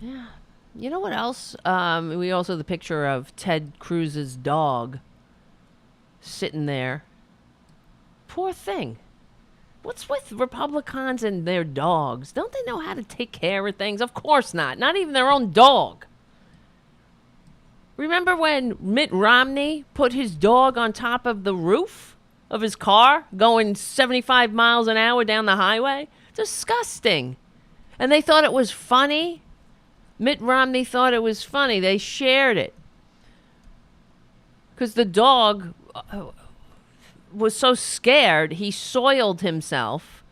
Yeah. You know what else? We also the picture of Ted Cruz's dog sitting there. Poor thing. What's with Republicans and their dogs? Don't they know how to take care of things? Of course not. Not even their own dog. Remember when Mitt Romney put his dog on top of the roof of his car going 75 miles an hour down the highway? Disgusting. And they thought it was funny. Mitt Romney thought it was funny. They shared it. Because the dog was so scared, he soiled himself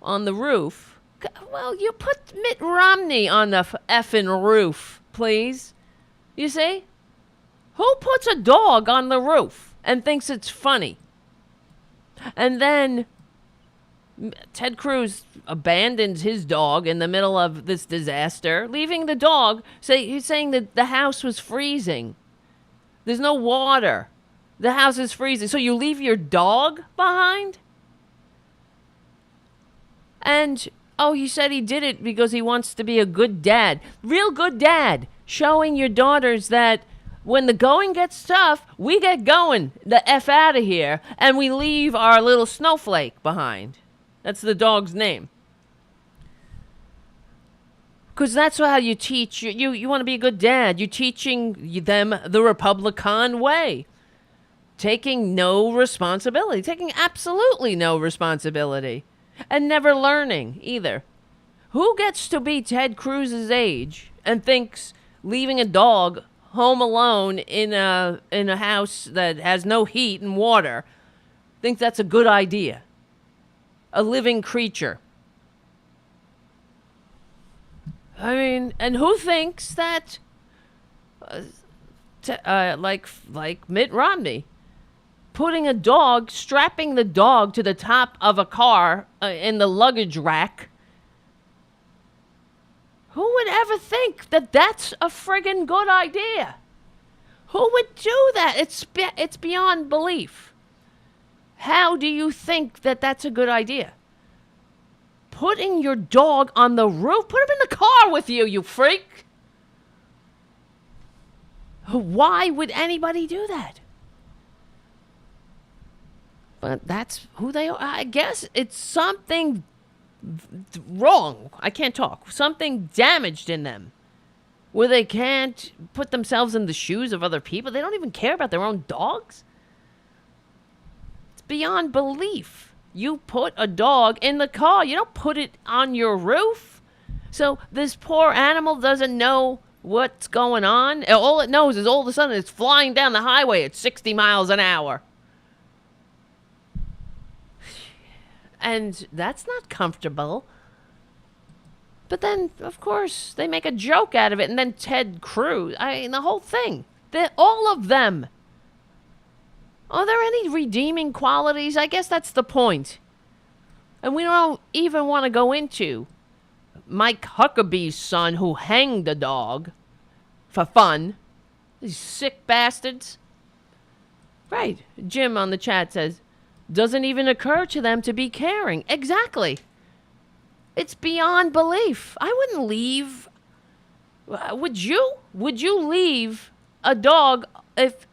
on the roof. Well, you put Mitt Romney on the effing roof, please. You see? Who puts a dog on the roof and thinks it's funny? And then Ted Cruz abandons his dog in the middle of this disaster, leaving the dog. He's saying that the house was freezing. There's no water. The house is freezing. So you leave your dog behind? And, he said he did it because he wants to be a good dad. Real good dad. Showing your daughters that when the going gets tough, we get going the F out of here, and we leave our little snowflake behind. That's the dog's name. Because that's how you teach. You want to be a good dad. You're teaching them the Republican way. Taking no responsibility. Taking absolutely no responsibility. and never learning either. Who gets to be Ted Cruz's age and thinks leaving a dog home alone in a house that has no heat and water, thinks that's a good idea? A living creature. I mean, and who thinks that, like Mitt Romney, strapping the dog to the top of a car in the luggage rack? Who would ever think that that's a friggin' good idea? Who would do that? It's beyond belief. How do you think that that's a good idea? Putting your dog on the roof? Put him in the car with you, you freak. Why would anybody do that? But that's who they are. I guess it's something wrong. I can't talk. Something damaged in them where they can't put themselves in the shoes of other people. They don't even care about their own dogs. It's beyond belief. You put a dog in the car. You don't put it on your roof. So this poor animal doesn't know what's going on. All it knows is all of a sudden it's flying down the highway at 60 miles an hour. And that's not comfortable. But then, of course, they make a joke out of it. And then Ted Cruz, the whole thing. All of them. Are there any redeeming qualities? I guess that's the point. And we don't even want to go into Mike Huckabee's son who hanged a dog for fun. These sick bastards. Right. Jim on the chat says, doesn't even occur to them to be caring. Exactly. It's beyond belief. I wouldn't leave. Would you? Would you leave a dog if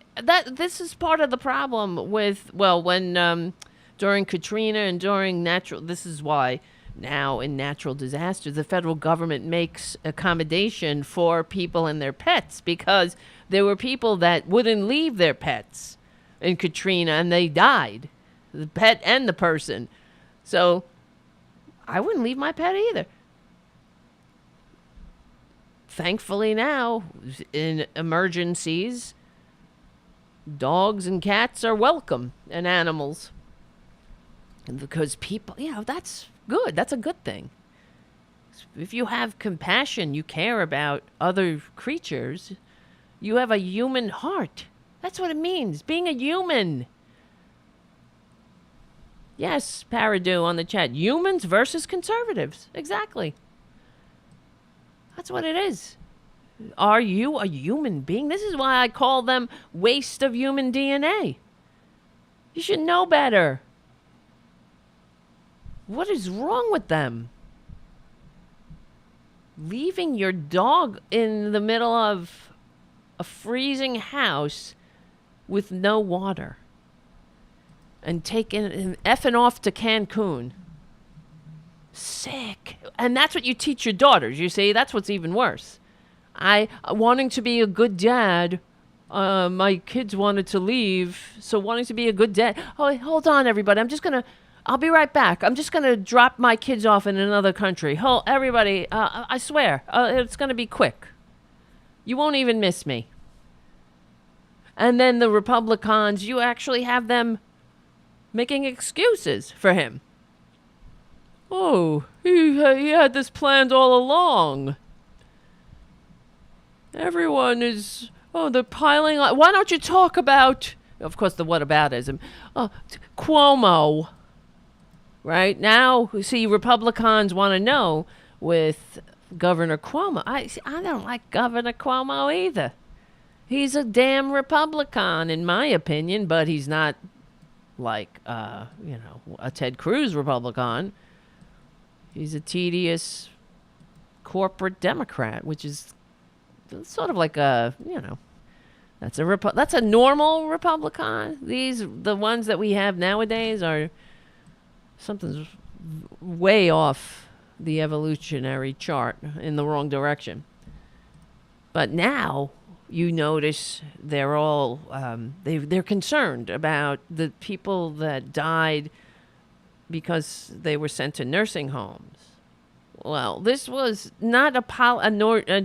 this is part of the problem with, when during Katrina and during this is why now in natural disasters, the federal government makes accommodation for people and their pets, because there were people that wouldn't leave their pets in Katrina and they died. The pet and the person. So I wouldn't leave my pet either. Thankfully now, in emergencies, dogs and cats are welcome, and animals. And because people, that's good. That's a good thing. If you have compassion, you care about other creatures, you have a human heart. That's what it means, being a human. Yes, Paradu on the chat. Humans versus conservatives. Exactly. That's what it is. Are you a human being? This is why I call them waste of human DNA. You should know better. What is wrong with them? Leaving your dog in the middle of a freezing house with no water. And effing off to Cancun. Sick. And that's what you teach your daughters, you see? That's what's even worse. Wanting to be a good dad, my kids wanted to leave, so wanting to be a good dad. Oh, hold on, everybody. I'll be right back. I'm just going to drop my kids off in another country. Everybody, I swear, it's going to be quick. You won't even miss me. And then the Republicans, you actually have them making excuses for him. Oh, he had this planned all along. Everyone is, they're piling on. Why don't you talk about, of course, the whataboutism, Cuomo. Right? Now, see, Republicans want to know with Governor Cuomo. I don't like Governor Cuomo either. He's a damn Republican, in my opinion, but he's not like, a Ted Cruz Republican. He's a tedious corporate Democrat, which is sort of like that's a normal Republican. The ones that we have nowadays are something's way off the evolutionary chart in the wrong direction. But now you notice they're all they're concerned about the people that died because they were sent to nursing homes. Well, this was not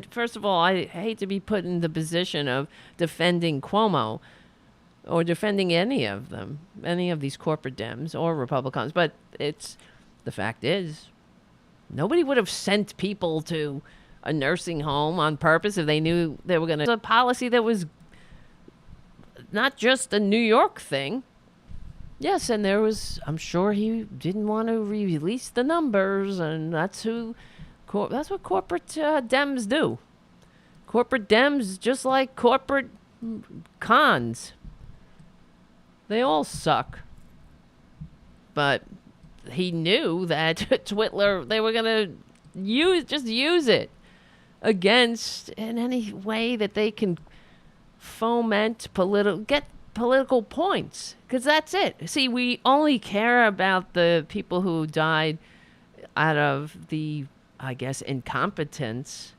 first of all, I hate to be put in the position of defending Cuomo or defending any of them, any of these corporate Dems or Republicans, but the fact is, nobody would have sent people to a nursing home on purpose if they knew they were going to. A policy that was not just a New York thing. Yes, and I'm sure he didn't want to release the numbers, and that's what corporate Dems do. Corporate Dems, just like corporate cons, they all suck. But he knew that Twitler, they were going to use it against in any way that they can foment get political points, because that's it. See, we only care about the people who died out of the, I guess, incompetence,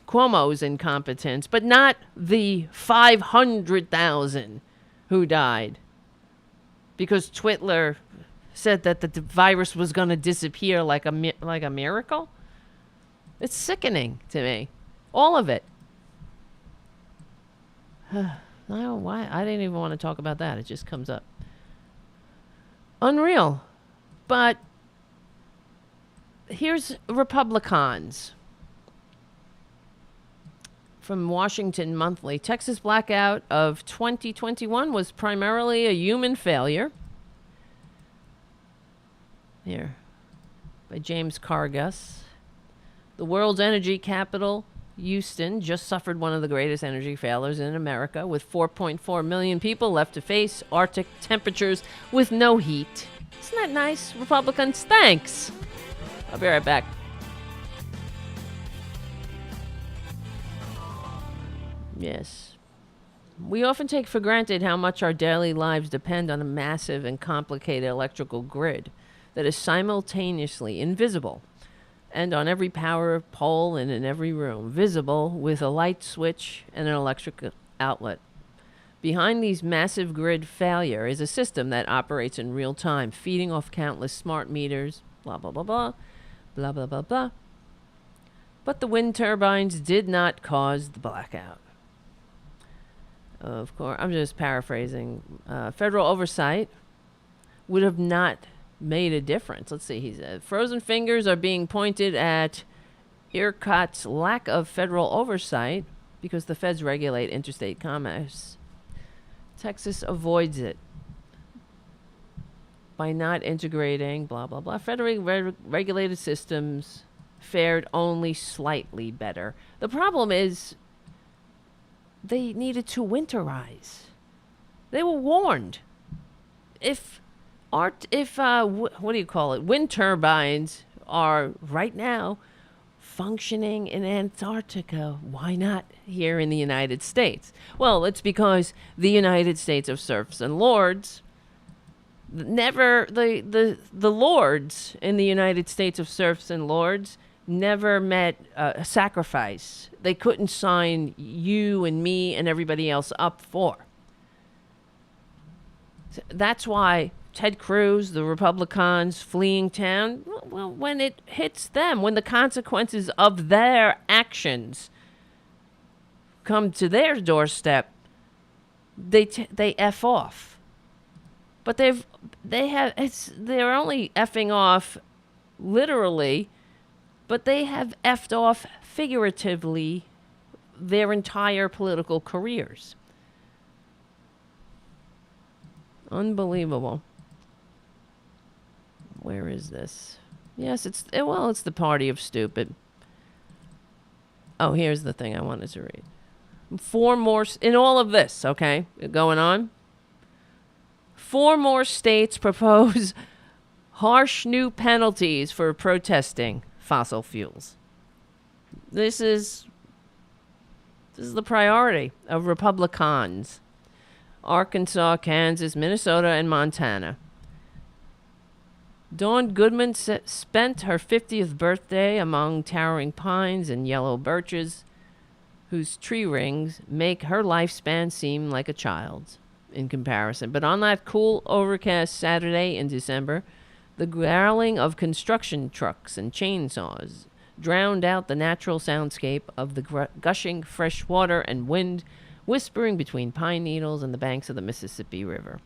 Cuomo's incompetence, but not the 500,000 who died because Twitler said that the virus was going to disappear like a miracle. It's sickening to me, all of it. I don't know why. I didn't even want to talk about that. It just comes up. Unreal. But here's Republicans. From Washington Monthly. Texas blackout of 2021 was primarily a human failure. Here. By James Cargus. The world's energy capital, Houston, just suffered one of the greatest energy failures in America, with 4.4 million people left to face Arctic temperatures with no heat. Isn't that nice, Republicans? Thanks. I'll be right back. Yes. We often take for granted how much our daily lives depend on a massive and complicated electrical grid that is simultaneously invisible and on every power pole and in every room, visible with a light switch and an electric outlet. Behind these massive grid failure is a system that operates in real time, feeding off countless smart meters, blah, blah, blah, blah, blah, blah, blah, blah. But the wind turbines did not cause the blackout. Of course, I'm just paraphrasing. Federal oversight would have not made a difference. Let's see, he said, frozen fingers are being pointed at ERCOT's lack of federal oversight because the feds regulate interstate commerce. Texas avoids it by not integrating, blah, blah, blah. Federally regulated systems fared only slightly better. The problem is they needed to winterize. They were warned. What do you call it? Wind turbines are right now functioning in Antarctica. Why not here in the United States? Well, it's because the United States of serfs and lords never, the lords in the United States of serfs and lords never met a sacrifice they couldn't sign you and me and everybody else up for. That's why Ted Cruz, the Republicans fleeing town, well, when it hits them, when the consequences of their actions come to their doorstep, they F off. But they're only effing off literally, but they have effed off figuratively their entire political careers. Unbelievable. Where is this? Yes, it's the party of stupid. Oh, here's the thing I wanted to read. 4 more, in all of this, okay, going on. 4 more states propose harsh new penalties for protesting fossil fuels. This is the priority of Republicans. Arkansas, Kansas, Minnesota, and Montana. Dawn Goodman spent her 50th birthday among towering pines and yellow birches, whose tree rings make her lifespan seem like a child's in comparison. But on that cool, overcast Saturday in December, The growling of construction trucks and chainsaws drowned out the natural soundscape of the gushing fresh water and wind whispering between pine needles and the banks of the Mississippi River.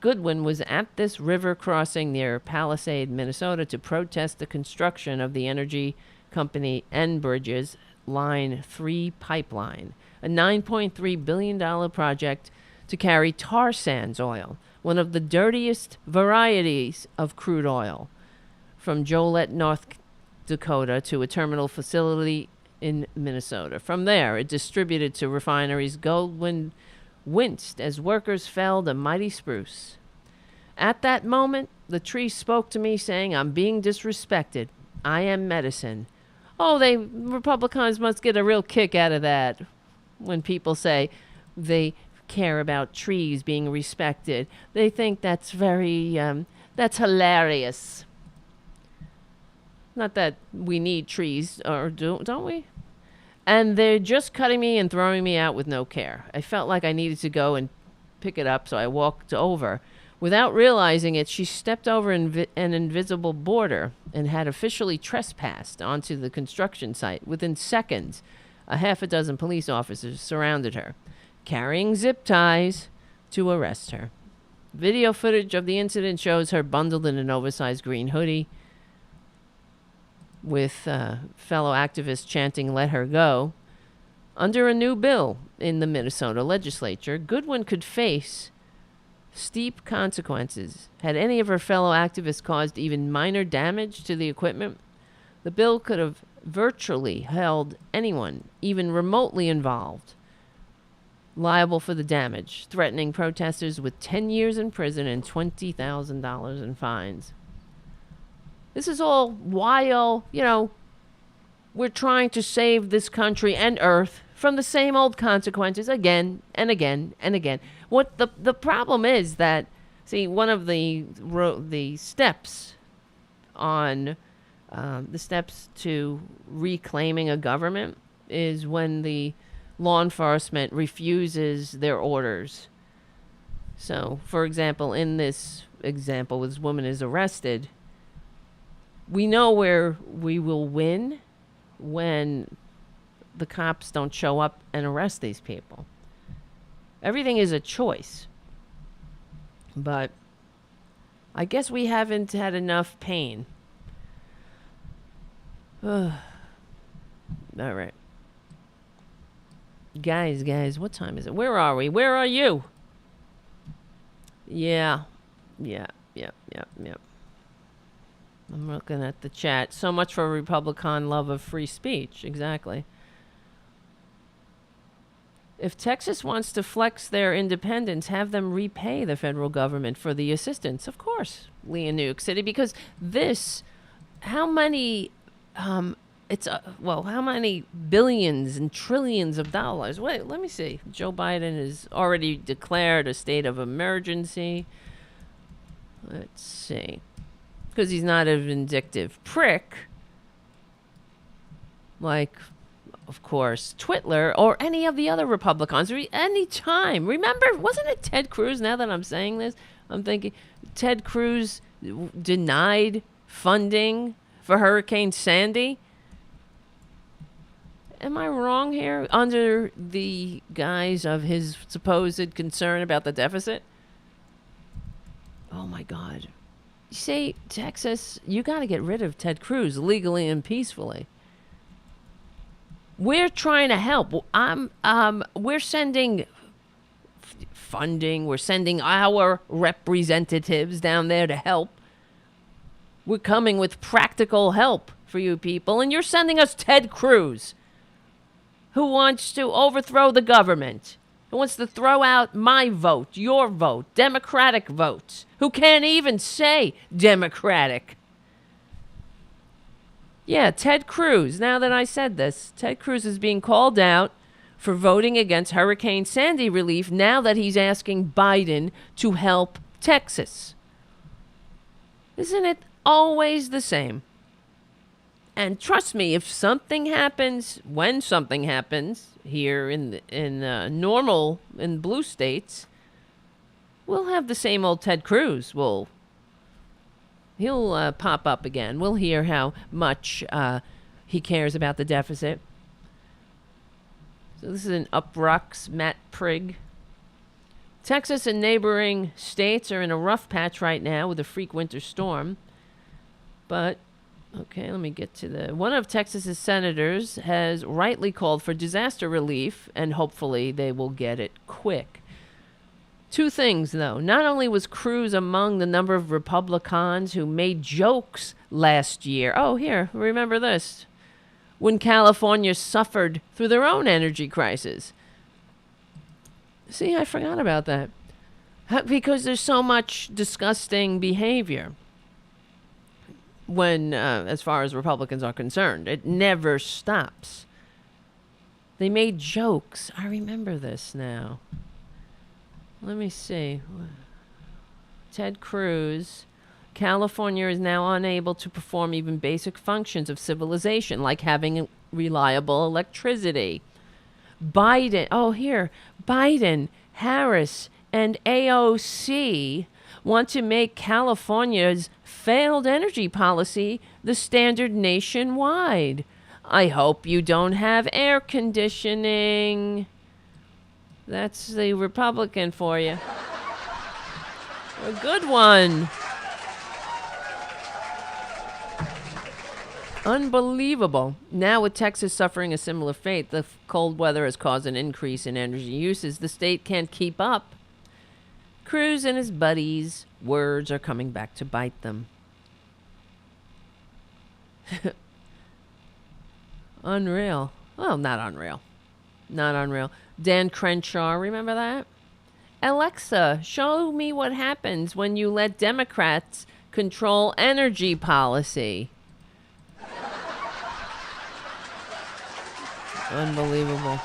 Goodwin was at this river crossing near Palisade, Minnesota, to protest the construction of the energy company Enbridge's Line 3 pipeline, a $9.3 billion project to carry tar sands oil, one of the dirtiest varieties of crude oil, from Joliet, North Dakota, to a terminal facility in Minnesota. From there, it distributed to refineries. Goldwyn winced as workers felled a mighty spruce. At that moment, the tree spoke to me, saying, "I'm being disrespected. I am medicine." Oh, Republicans must get a real kick out of that when people say they care about trees being respected. They think that's that's hilarious. Not that we need trees, or don't we? And they're just cutting me and throwing me out with no care. I felt like I needed to go and pick it up, so I walked over. Without realizing it, she stepped over an invisible border and had officially trespassed onto the construction site. Within seconds, a half a dozen police officers surrounded her, carrying zip ties to arrest her. Video footage of the incident shows her bundled in an oversized green hoodie, with fellow activists chanting, "Let her go." Under a new bill in the Minnesota legislature, Goodwin could face steep consequences. Had any of her fellow activists caused even minor damage to the equipment, the bill could have virtually held anyone, even remotely involved, liable for the damage, threatening protesters with 10 years in prison and $20,000 in fines. This is all while, we're trying to save this country and Earth from the same old consequences again and again and again. What the problem is that, see, one of the steps on the steps to reclaiming a government is when the law enforcement refuses their orders. So, for example, in this example, this woman is arrested. We know where we will win when the cops don't show up and arrest these people. Everything is a choice. But I guess we haven't had enough pain. All right. Guys, what time is it? Where are we? Where are you? Yeah. I'm looking at the chat. So much for Republican love of free speech. Exactly. If Texas wants to flex their independence, have them repay the federal government for the assistance. Of course, Lee in New York City, because how many billions and trillions of dollars? Wait, let me see. Joe Biden has already declared a state of emergency. Let's see. Because he's not a vindictive prick, like, of course, Twitler or any of the other Republicans, or any time. Remember, wasn't it Ted Cruz? Now that I'm saying this, I'm thinking Ted Cruz denied funding for Hurricane Sandy. Am I wrong here? Under the guise of his supposed concern about the deficit? Oh, my God. You see, Texas, you got to get rid of Ted Cruz legally and peacefully. We're trying to help. We're sending funding. We're sending our representatives down there to help. We're coming with practical help for you people, and you're sending us Ted Cruz, who wants to overthrow the government, who wants to throw out my vote, your vote, Democratic votes, who can't even say Democratic. Yeah, Ted Cruz. Now that I said this, Ted Cruz is being called out for voting against Hurricane Sandy relief now that he's asking Biden to help Texas. Isn't it always the same? And trust me, if something happens, when something happens here in blue states, we'll have the same old Ted Cruz. We'll He'll pop up again. We'll hear how much he cares about the deficit. So this is an Uprux, Matt Prigg. Texas and neighboring states are in a rough patch right now with a freak winter storm. But, okay, let me get to the... One of Texas's senators has rightly called for disaster relief, and hopefully they will get it quick. Two things, though. Not only was Cruz among the number of Republicans who made jokes last year. Oh, here, remember this. When California suffered through their own energy crisis. See, I forgot about that. Because there's so much disgusting behavior when, as far as Republicans are concerned. It never stops. They made jokes. I remember this now. Let me see. Ted Cruz. California is now unable to perform even basic functions of civilization, like having reliable electricity. Biden, Harris, and AOC want to make California's failed energy policy the standard nationwide. I hope you don't have air conditioning. That's the Republican for you. A good one. Unbelievable. Now with Texas suffering a similar fate, the cold weather has caused an increase in energy uses. The state can't keep up. Cruz and his buddies' words are coming back to bite them. Unreal. Well, not unreal. Not unreal. Dan Crenshaw, remember that? Alexa, show me what happens when you let Democrats control energy policy. Unbelievable.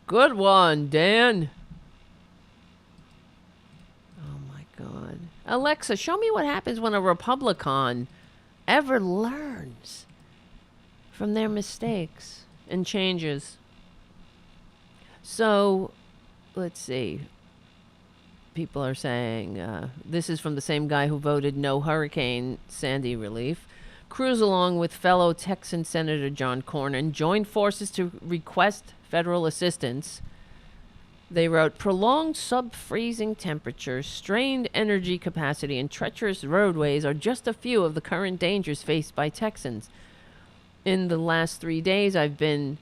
Good one, Dan. Oh my God. Alexa, show me what happens when a Republican ever learns from their mistakes and changes. So, let's see. People are saying, this is from the same guy who voted no Hurricane Sandy relief. Cruz, along with fellow Texan Senator John Cornyn, joined forces to request federal assistance. They wrote, prolonged sub-freezing temperatures, strained energy capacity, and treacherous roadways are just a few of the current dangers faced by Texans. In the last 3 days, there have been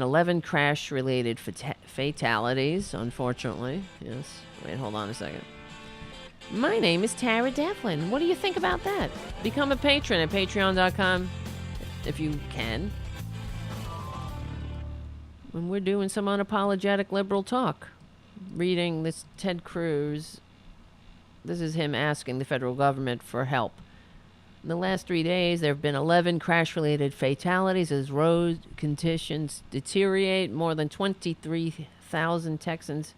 11 crash-related fatalities, unfortunately. Yes. Wait, hold on a second. My name is Tara Devlin. What do you think about that? Become a patron at patreon.com if you can. When we're doing some unapologetic liberal talk. Reading this Ted Cruz. This is him asking the federal government for help. In the last 3 days, there have been 11 crash-related fatalities as road conditions deteriorate. More than 23,000 Texans,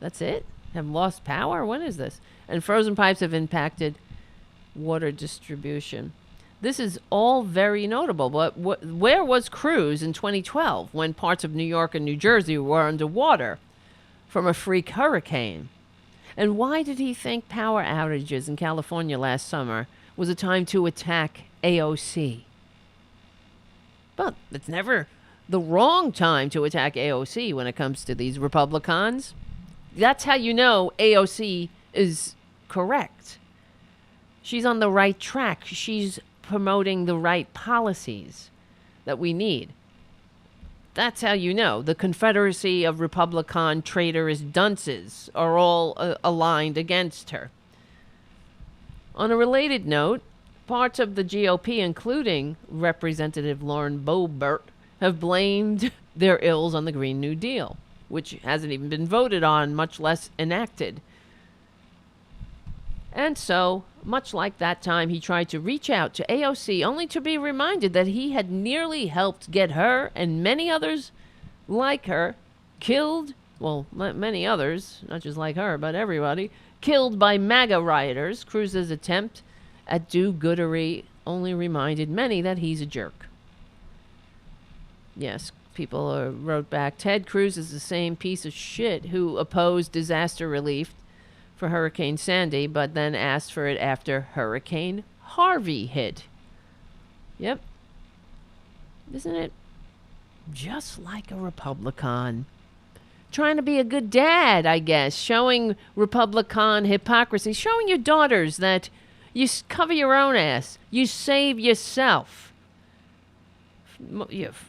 that's it? Have lost power? When is this? And frozen pipes have impacted water distribution. This is all very notable, but where was Cruz in 2012 when parts of New York and New Jersey were underwater from a freak hurricane? And why did he think power outages in California last summer was a time to attack AOC? But it's never the wrong time to attack AOC when it comes to these Republicans. That's how you know AOC is correct. She's on the right track. She's promoting the right policies that we need. That's how you know. The Confederacy of Republican traitorous dunces are all aligned against her. On a related note, parts of the GOP, including Representative Lauren Boebert, have blamed their ills on the Green New Deal, which hasn't even been voted on, much less enacted. And so, much like that time he tried to reach out to AOC, only to be reminded that he had nearly helped get her and many others like her killed, well, many others, not just like her, but everybody, killed by MAGA rioters. Cruz's attempt at do-goodery only reminded many that he's a jerk. Yes, people wrote back, Ted Cruz is the same piece of shit who opposed disaster relief for Hurricane Sandy, but then asked for it after Hurricane Harvey hit. Yep. Isn't it just like a Republican? Trying to be a good dad, I guess. Showing Republican hypocrisy. Showing your daughters that you cover your own ass. You save yourself.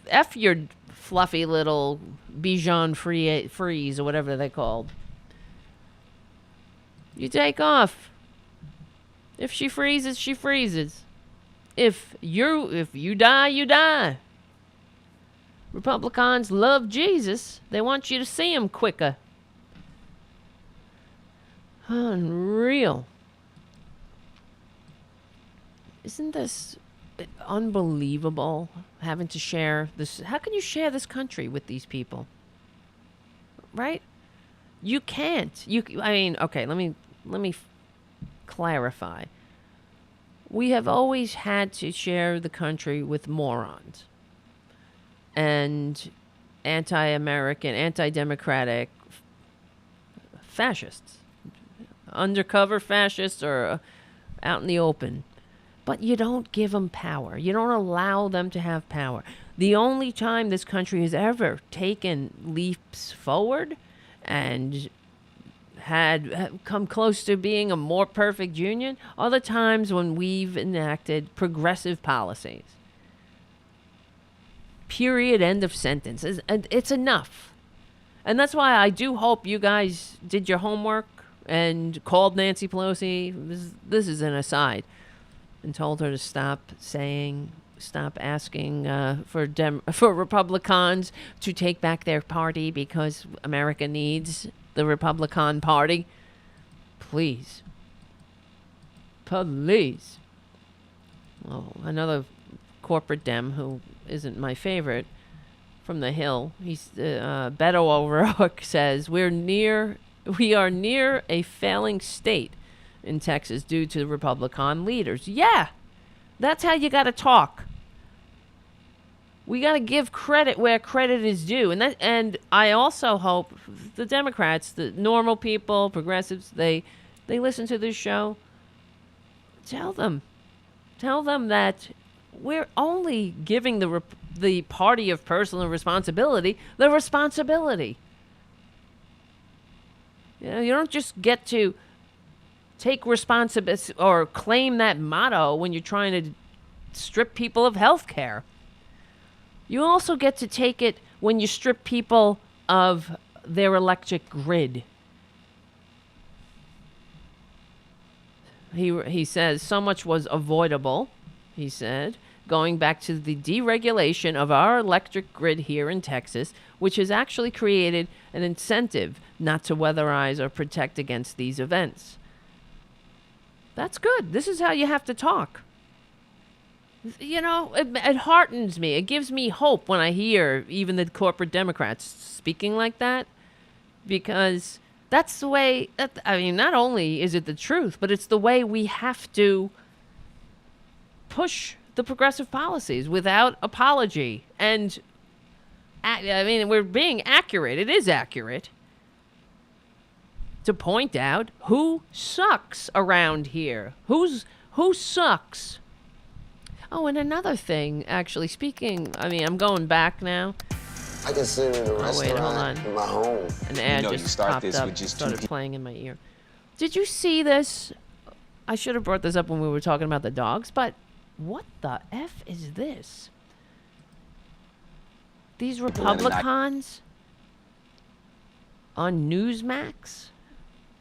F your fluffy little Bichon Frise or whatever they're called. You take off. If she freezes, she freezes. If you die, you die. Republicans love Jesus. They want you to see him quicker. Unreal. Isn't this unbelievable, having to share this? How can you share this country with these people? Right? You can't. Okay, let me clarify. We have always had to share the country with morons and anti-American, anti-democratic fascists, undercover fascists or out in the open. But you don't give them power. You don't allow them to have power. The only time this country has ever taken leaps forward and had come close to being a more perfect union are the times when we've enacted progressive policies. Period. End of sentence. It's enough. And that's why I do hope you guys did your homework and called Nancy Pelosi. This is an aside. And told her to stop asking for Republicans to take back their party because America needs the Republican Party. Please. Please. Oh, another corporate Dem who isn't my favorite from the Hill. He's Beto O'Rourke says we are near a failing state in Texas due to Republican leaders. Yeah, that's how you got to talk. We got to give credit where credit is due, and I also hope the Democrats, the normal people, progressives, they listen to this show. Tell them that we're only giving the party of personal responsibility the responsibility. You know, you don't just get to take responsibility or claim that motto when you're trying to strip people of health care. You also get to take it when you strip people of their electric grid. He says so much was avoidable, he said, going back to the deregulation of our electric grid here in Texas, which has actually created an incentive not to weatherize or protect against these events. That's good. This is how you have to talk. You know, it heartens me. It gives me hope when I hear even the corporate Democrats speaking like that, because that's the way, not only is it the truth, but it's the way we have to push the progressive policies without apology. And, we're being accurate. It is accurate to point out who sucks around here. Who sucks? Oh, and another thing, actually, speaking, I'm going back now. I consider the restaurant my home. An ad just popped up, started playing in my ear. Did you see this? I should have brought this up when we were talking about the dogs, but what the F is this? These Republicans on Newsmax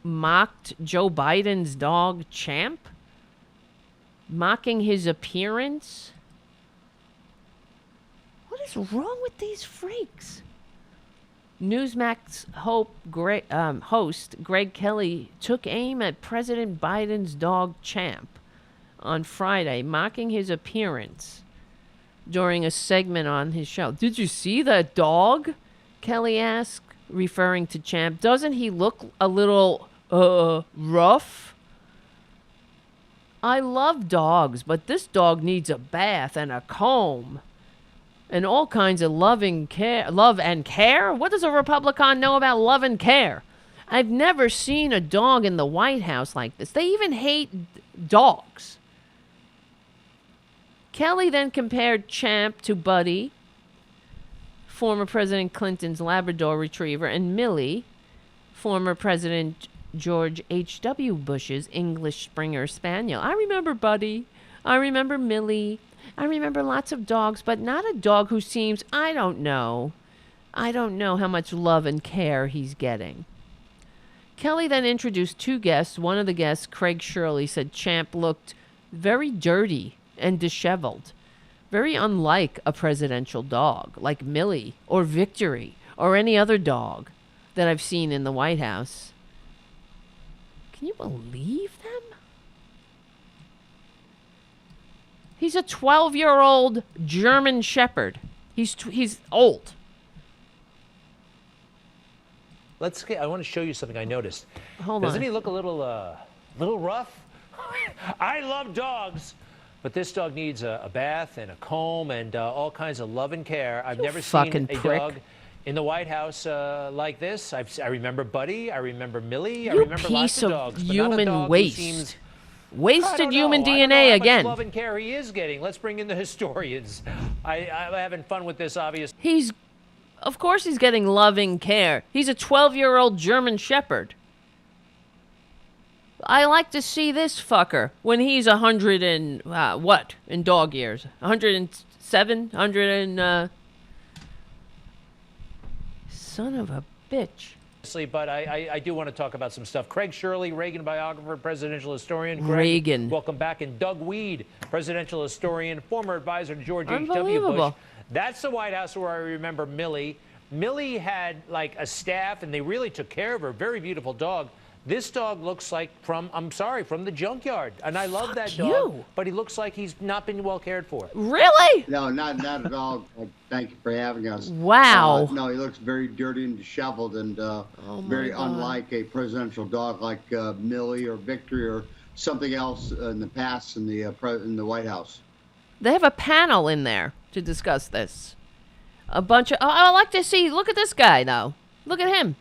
mocked Joe Biden's dog, Champ, mocking his appearance. What is wrong with these freaks? Newsmax host Greg Kelly took aim at President Biden's dog, Champ, on Friday, mocking his appearance during a segment on his show. Did you see that dog? Kelly asked, referring to Champ. Doesn't he look a little rough? I love dogs, but this dog needs a bath and a comb and all kinds of love and care. What does a Republican know about love and care? I've never seen a dog in the White House like this. They even hate dogs. Kelly then compared Champ to Buddy, former President Clinton's Labrador Retriever, and Millie, former President George H.W. Bush's English Springer Spaniel. I remember Buddy. I remember Millie. I remember lots of dogs, but not a dog who seems, I don't know how much love and care he's getting. Kelly then introduced two guests. One of the guests, Craig Shirley, said Champ looked very dirty and disheveled, very unlike a presidential dog, like Millie or Victory or any other dog that I've seen in the White House. Can you believe them? He's a 12-year-old German Shepherd. He's old. I want to show you something I noticed. Hold on. Doesn't he look a little rough? I love dogs, but this dog needs a bath and a comb and all kinds of love and care. I've never seen a dog in the White House like this. I remember Buddy. I remember Millie. I remember lots of dogs, but not a dog who seems wasted human DNA again. How much love and care he is getting. Let's bring in the historians. I'm having fun with this, obviously. Of course he's getting loving care. He's a 12-year-old German Shepherd. I like to see this fucker when he's 100 and, what, in dog years? 107? 100 and, son of a bitch. But I do want to talk about some stuff. Craig Shirley, Reagan biographer, presidential historian. Craig, Reagan. Welcome back. And Doug Weed, presidential historian, former advisor to George H.W. Bush. That's the White House where I remember Millie. Millie had like a staff, and they really took care of her. Very beautiful dog. This dog looks like from the junkyard. And I love that dog, but he looks like he's not been well cared for. Really? No, not at all. Thank you for having us. Wow. No, he looks very dirty and disheveled and very unlike a presidential dog like Millie or Victory or something else in the past in the White House. They have a panel in there to discuss this. A bunch of... Oh, I like to see... Look at this guy, now. Look at him.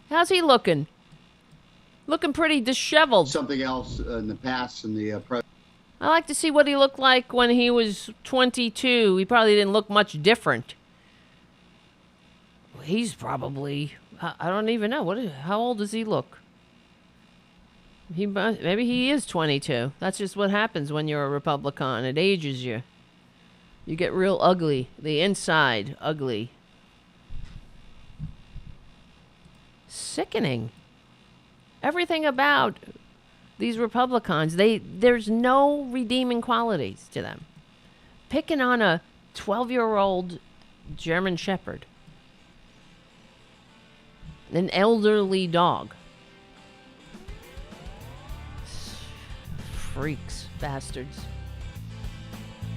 How's he looking? Looking pretty disheveled. Something else in the past in the... I like to see what he looked like when he was 22. He probably didn't look much different. He's probably... I don't even know. How old does he look? Maybe he is 22. That's just what happens when you're a Republican. It ages you. You get real ugly. The inside, ugly. Sickening. Everything about these Republicans, there's no redeeming qualities to them. Picking on a 12-year-old German Shepherd. An elderly dog. Freaks, bastards.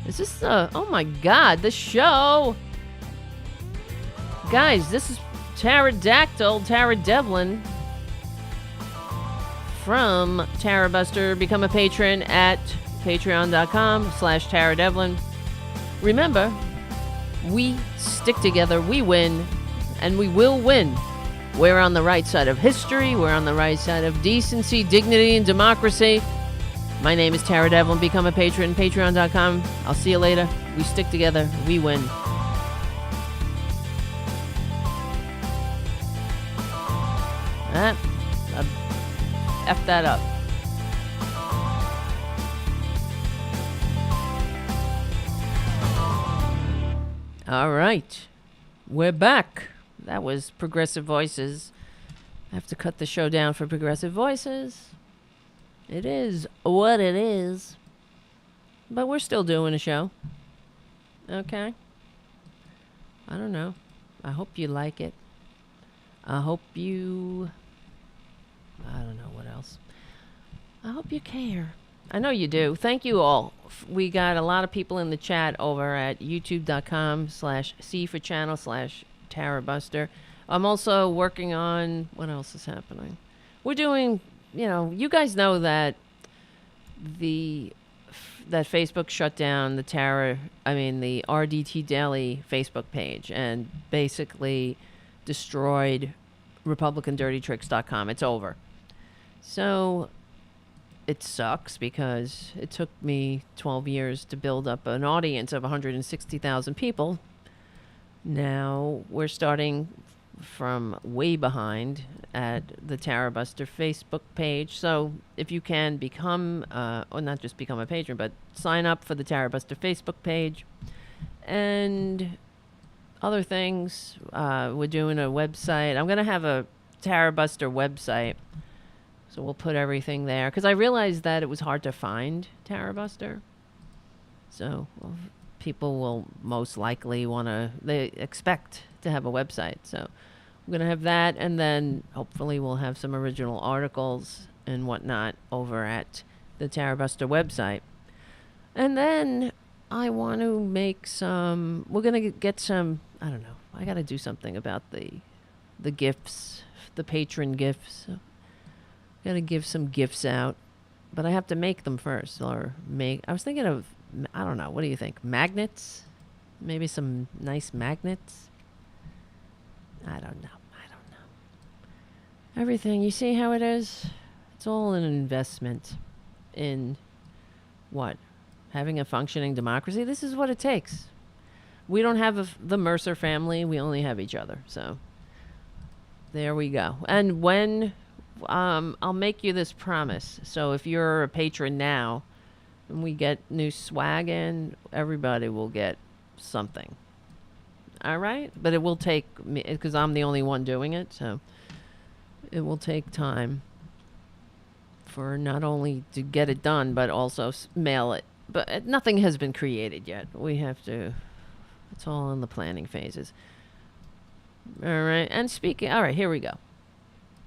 Is this oh my God, the show? Guys, this is Tara Devlin from Tarabuster. Become a patron at patreon.com/Tara Devlin. Remember, we stick together, we win, and we will win. We're on the right side of history. We're on the right side of decency, dignity, and democracy. My name is Tara Devlin. Become a patron, patreon.com. I'll see you later. We stick together. We win. I F that up. All right. We're back. That was Progressive Voices. I have to cut the show down for Progressive Voices. It is what it is. But we're still doing a show. Okay. I don't know. I hope you like it. I hope you... I don't know what else. I hope you care. I know you do. Thank you all. We got a lot of people in the chat over at youtube.com/C4channel/Tarabuster. I'm also working on... What else is happening? We're doing... you guys know that that Facebook shut down the RDT Daily Facebook page and basically destroyed RepublicanDirtyTricks.com. It's over. So it sucks because it took me 12 years to build up an audience of 160,000 people. Now we're starting from way behind at the Tarabuster Facebook page. So if you can become, or not just become a patron, but sign up for the Tarabuster Facebook page and other things. We're doing a website. I'm going to have a Tarabuster website. So we'll put everything there. Because I realized that it was hard to find Tarabuster. So people will most likely they expect to have a website. So I'm going to have that. And then hopefully we'll have some original articles and whatnot over at the Tarabuster website. And then I want to make we're going to get some, I don't know. I got to do something about the gifts, the patron gifts. So got to give some gifts out, but I have to make them first. I was thinking of, I don't know. What do you think? Magnets? Maybe some nice magnets? I don't know. Everything. You see how it is? It's all an investment in what? Having a functioning democracy. This is what it takes. We don't have the Mercer family. We only have each other. So there we go. And when I'll make you this promise. So if you're a patron now and we get new swag in, everybody will get something. All right? But it will take me, because I'm the only one doing it. So it will take time for not only to get it done, but also mail it. But nothing has been created yet. We have to, it's all in the planning phases. All right. And all right, here we go.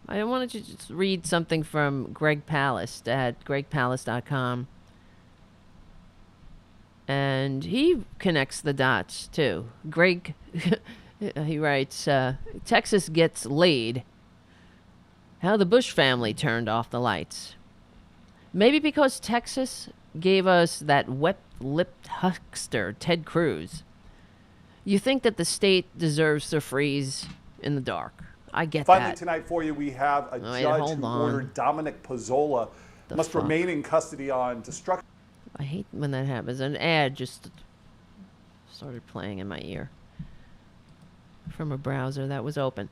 I wanted to just read something from Greg Palast at gregpalast.com. And he connects the dots, too. Greg, he writes, Texas gets laid. How the Bush family turned off the lights. Maybe because Texas gave us that wet-lipped huckster, Ted Cruz. You think that the state deserves to freeze in the dark. I get Finally, that. tonight for you, we have a judge who ordered Dominic Pezzola must remain in custody on destruction. I hate when that happens. An ad just started playing in my ear from a browser that was open.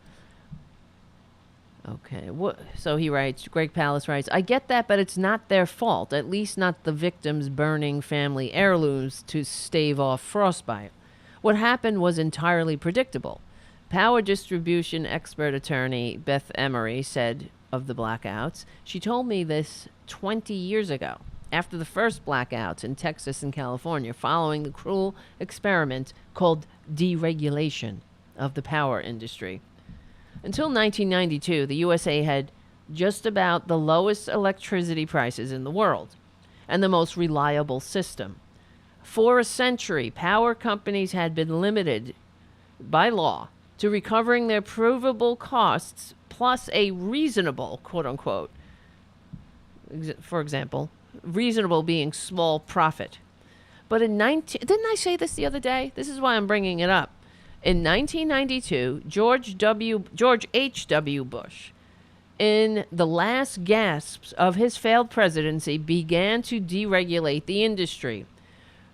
Okay. So he writes, Greg Palast writes, I get that, but it's not their fault. At least not the victims burning family heirlooms to stave off frostbite. What happened was entirely predictable. Power distribution expert attorney Beth Emery said of the blackouts, she told me this 20 years ago, after the first blackouts in Texas and California, following the cruel experiment called deregulation of the power industry. Until 1992, the USA had just about the lowest electricity prices in the world and the most reliable system. For a century, power companies had been limited by law to recovering their provable costs plus a reasonable, quote-unquote, for example, reasonable being small profit. But didn't I say this the other day? This is why I'm bringing it up. In 1992, George H.W. Bush, in the last gasps of his failed presidency, began to deregulate the industry.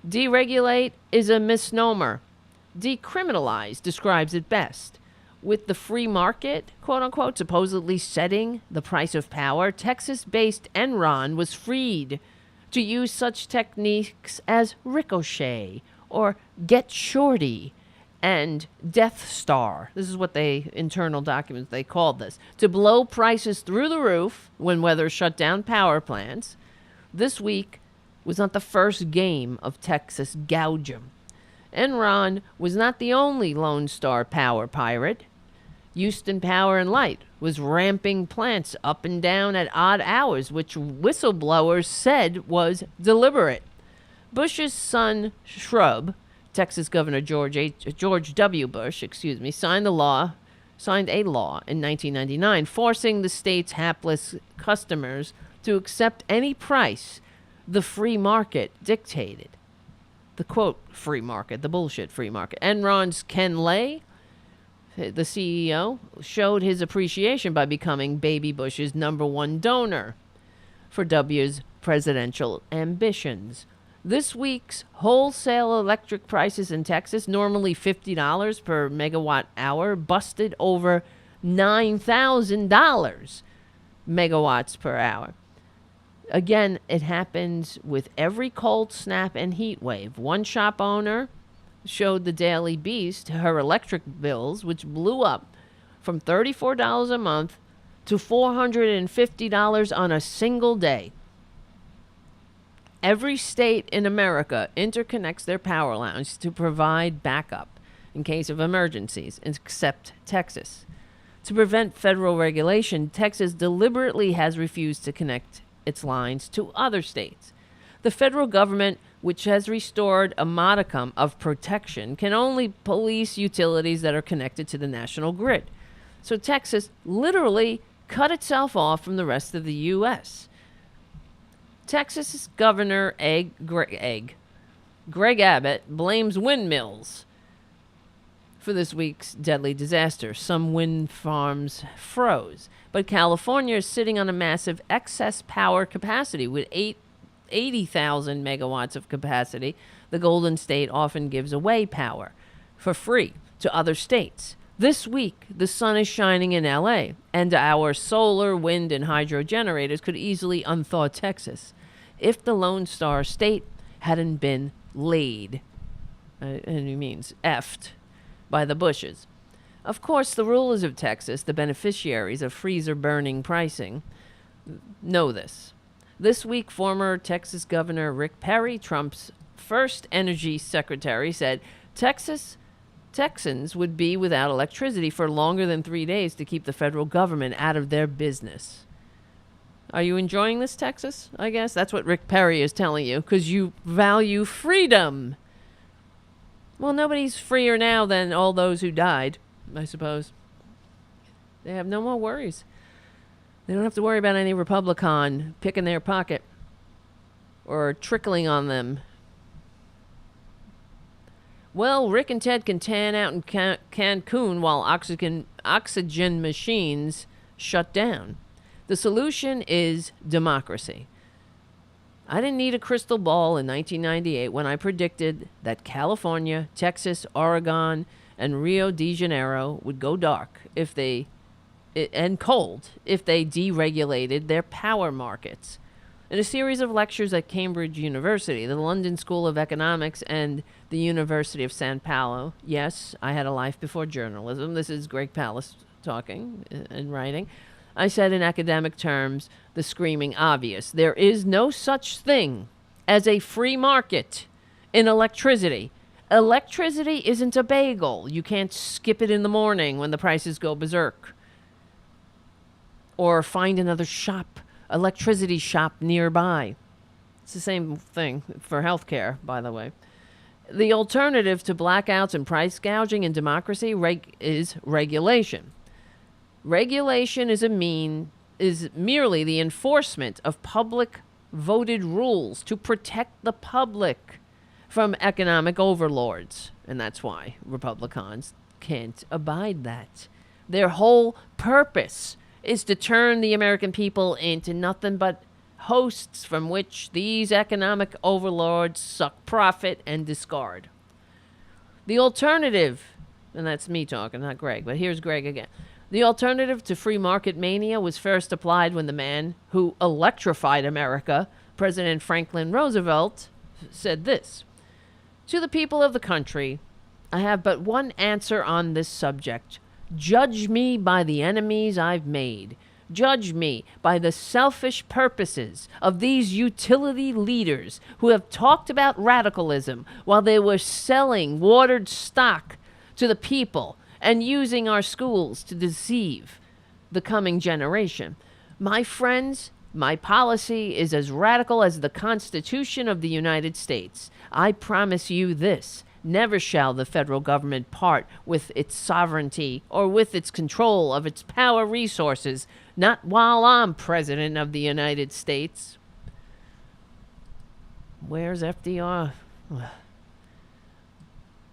Deregulate is a misnomer. Decriminalize describes it best. With the free market, quote-unquote, supposedly setting the price of power, Texas-based Enron was freed to use such techniques as ricochet or get shorty and Death Star. This is what internal documents, they called this. To blow prices through the roof when weather shut down power plants. This week was not the first game of Texas gougem. Enron was not the only Lone Star power pirate. Houston Power and Light was ramping plants up and down at odd hours, which whistleblowers said was deliberate. Bush's son, Shrub, Texas Governor George W. Bush, signed a law in 1999 forcing the state's hapless customers to accept any price the free market dictated. The quote free market, the bullshit free market. Enron's Ken Lay the CEO, showed his appreciation by becoming Baby Bush's #1 donor for W's presidential ambitions. This week's wholesale electric prices in Texas, normally $50 per megawatt hour, busted over $9,000 megawatts per hour. Again, it happens with every cold snap and heat wave. One shop owner showed the Daily Beast her electric bills, which blew up from $34 a month to $450 on a single day. Every state in America interconnects their power lines to provide backup in case of emergencies, except Texas. To prevent federal regulation, Texas deliberately has refused to connect its lines to other states. The federal government, which has restored a modicum of protection, can only police utilities that are connected to the national grid. So Texas literally cut itself off from the rest of the U.S. Texas Governor Greg Abbott blames windmills for this week's deadly disaster. Some wind farms froze, but California is sitting on a massive excess power capacity with 80,000 megawatts of capacity. The Golden State often gives away power for free to other states. This week, the sun is shining in LA, and our solar, wind, and hydro generators could easily unthaw Texas if the Lone Star State hadn't been laid, and he means effed, by the Bushes. Of course, the rulers of Texas, the beneficiaries of freezer-burning pricing, know this. This week, former Texas Governor Rick Perry, Trump's first energy secretary, said Texans would be without electricity for longer than 3 days to keep the federal government out of their business. Are you enjoying this, Texas? I guess that's what Rick Perry is telling you, because you value freedom. Well, nobody's freer now than all those who died, I suppose. They have no more worries. They don't have to worry about any Republican picking their pocket or trickling on them. Well, Rick and Ted can tan out in Cancun while oxygen machines shut down. The solution is democracy. I didn't need a crystal ball in 1998 when I predicted that California, Texas, Oregon, and Rio de Janeiro would go dark and cold if they deregulated their power markets. In a series of lectures at Cambridge University, the London School of Economics, and the University of San Paulo, yes, I had a life before journalism. This is Greg Palast talking and writing. I said in academic terms, the screaming obvious. There is no such thing as a free market in electricity. Electricity isn't a bagel. You can't skip it in the morning when the prices go berserk. Or find another electricity shop nearby. It's the same thing for healthcare, by the way. The alternative to blackouts and price gouging in democracy is regulation. Regulation is merely the enforcement of public voted rules to protect the public from economic overlords. And that's why Republicans can't abide that. Their whole purpose is to turn the American people into nothing but hosts from which these economic overlords suck profit and discard. The alternative, and that's me talking, not Greg, but here's Greg again. The alternative to free market mania was first applied when the man who electrified America, President Franklin Roosevelt, said this: "To the people of the country, I have but one answer on this subject. Judge me by the enemies I've made. Judge me by the selfish purposes of these utility leaders who have talked about radicalism while they were selling watered stock to the people and using our schools to deceive the coming generation. My friends, my policy is as radical as the Constitution of the United States. I promise you this. Never shall the federal government part with its sovereignty or with its control of its power resources, not while I'm President of the United States." Where's FDR?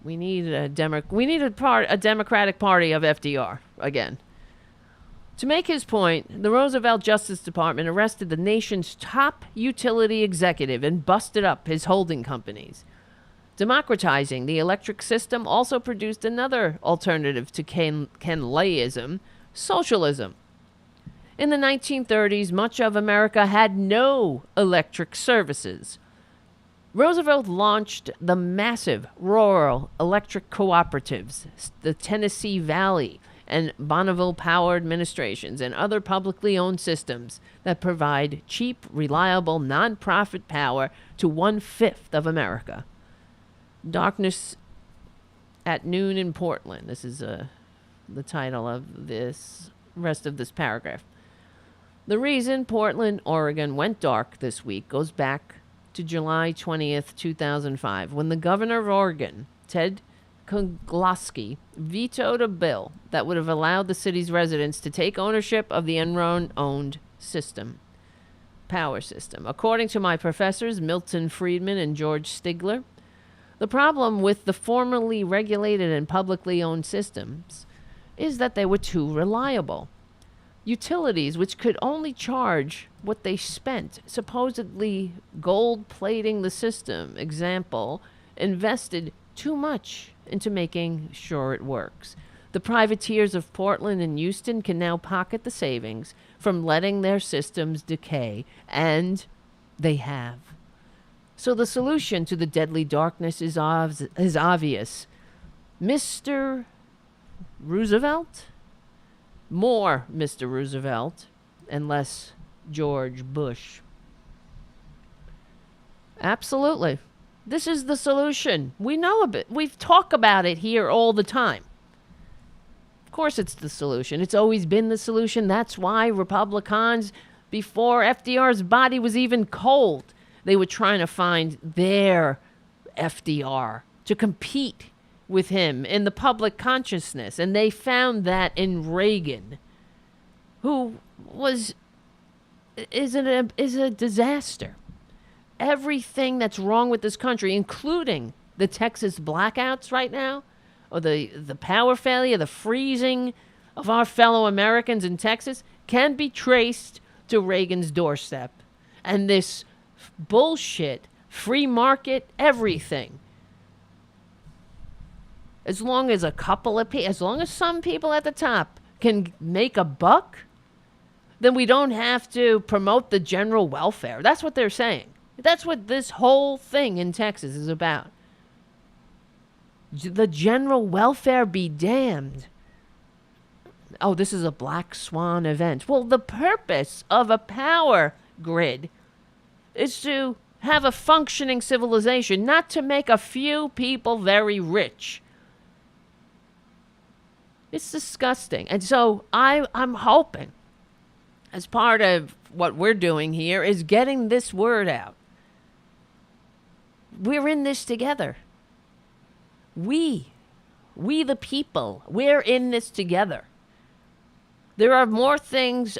We need a Democratic Party of FDR again. To make his point, the Roosevelt Justice Department arrested the nation's top utility executive and busted up his holding companies. Democratizing the electric system also produced another alternative to Keynesianism, socialism. In the 1930s, much of America had no electric services. Roosevelt launched the massive rural electric cooperatives, the Tennessee Valley and Bonneville Power Administrations, and other publicly owned systems that provide cheap, reliable, nonprofit power to 1/5 of America. Darkness at Noon in Portland. This is the title of this rest of this paragraph. The reason Portland, Oregon went dark this week goes back to July 20th, 2005, when the governor of Oregon, Ted Cruz, vetoed a bill that would have allowed the city's residents to take ownership of the Enron-owned power system. According to my professors, Milton Friedman and George Stigler, the problem with the formerly regulated and publicly owned systems is that they were too reliable. Utilities, which could only charge what they spent, supposedly gold-plating the system, example, invested too much into making sure it works. The privateers of Portland and Houston can now pocket the savings from letting their systems decay, and they have. So the solution to the deadly darkness is obvious. Mr. Roosevelt? More Mr. Roosevelt and less George Bush. Absolutely. This is the solution. We know a bit. We talk about it here all the time. Of course it's the solution. It's always been the solution. That's why Republicans, before FDR's body was even cold, they were trying to find their FDR to compete with him in the public consciousness. And they found that in Reagan, who is a disaster. Everything that's wrong with this country, including the Texas blackouts right now, or the power failure, the freezing of our fellow Americans in Texas, can be traced to Reagan's doorstep. And this bullshit, free market, everything. As long as as long as some people at the top can make a buck, then we don't have to promote the general welfare. That's what they're saying. That's what this whole thing in Texas is about. The general welfare be damned. Oh, this is a black swan event. Well, the purpose of a power grid is to have a functioning civilization, not to make a few people very rich. It's disgusting. And so I'm hoping, as part of what we're doing here, is getting this word out. We're in this together. We the people, we're in this together. There are more things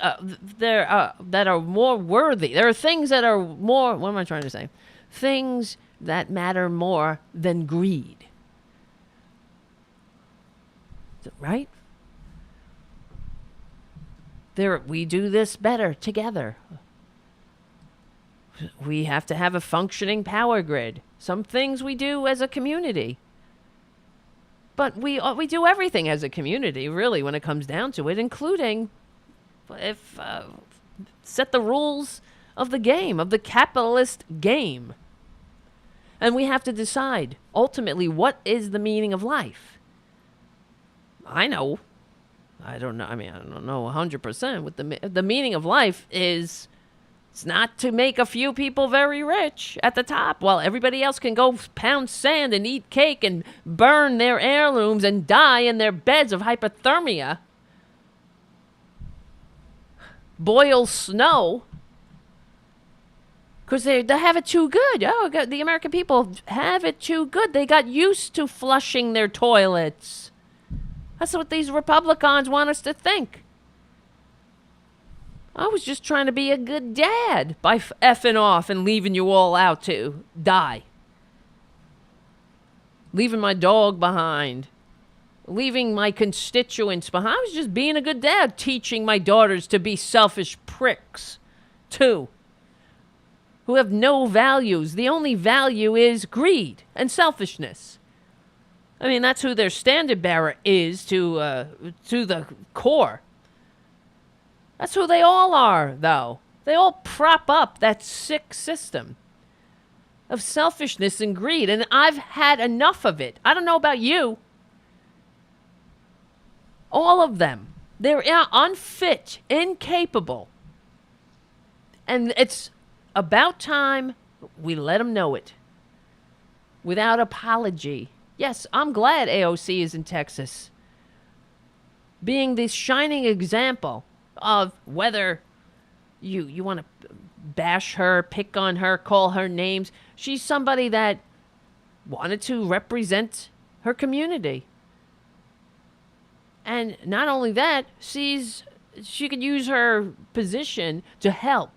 that are more worthy. There are things that are more, what am I trying to say? Things that matter more than greed. Right? We do this better together. We have to have a functioning power grid. Some things we do as a community. But we do everything as a community, really, when it comes down to it, including set the rules of the game, of the capitalist game. And we have to decide, ultimately, what is the meaning of life? I know. I don't know. I mean, I don't know 100% what the meaning of life is. It's not to make a few people very rich at the top while everybody else can go pound sand and eat cake and burn their heirlooms and die in their beds of hypothermia. Boil snow. Because they have it too good. Oh, the American people have it too good. They got used to flushing their toilets. That's what these Republicans want us to think. I was just trying to be a good dad by effing off and leaving you all out to die. leaving my dog behind, leaving my constituents behind. I was just being a good dad, teaching my daughters to be selfish pricks, too, who have no values. The only value is greed and selfishness. I mean, that's who their standard bearer is to the core. That's who they all are, though. They all prop up that sick system of selfishness and greed, and I've had enough of it. I don't know about you. All of them. They're unfit, incapable. And it's about time we let them know it. Without apology. Yes, I'm glad AOC is in Texas. Being this shining example of whether you want to bash her, pick on her, call her names. She's somebody that wanted to represent her community. And not only that, she could use her position to help.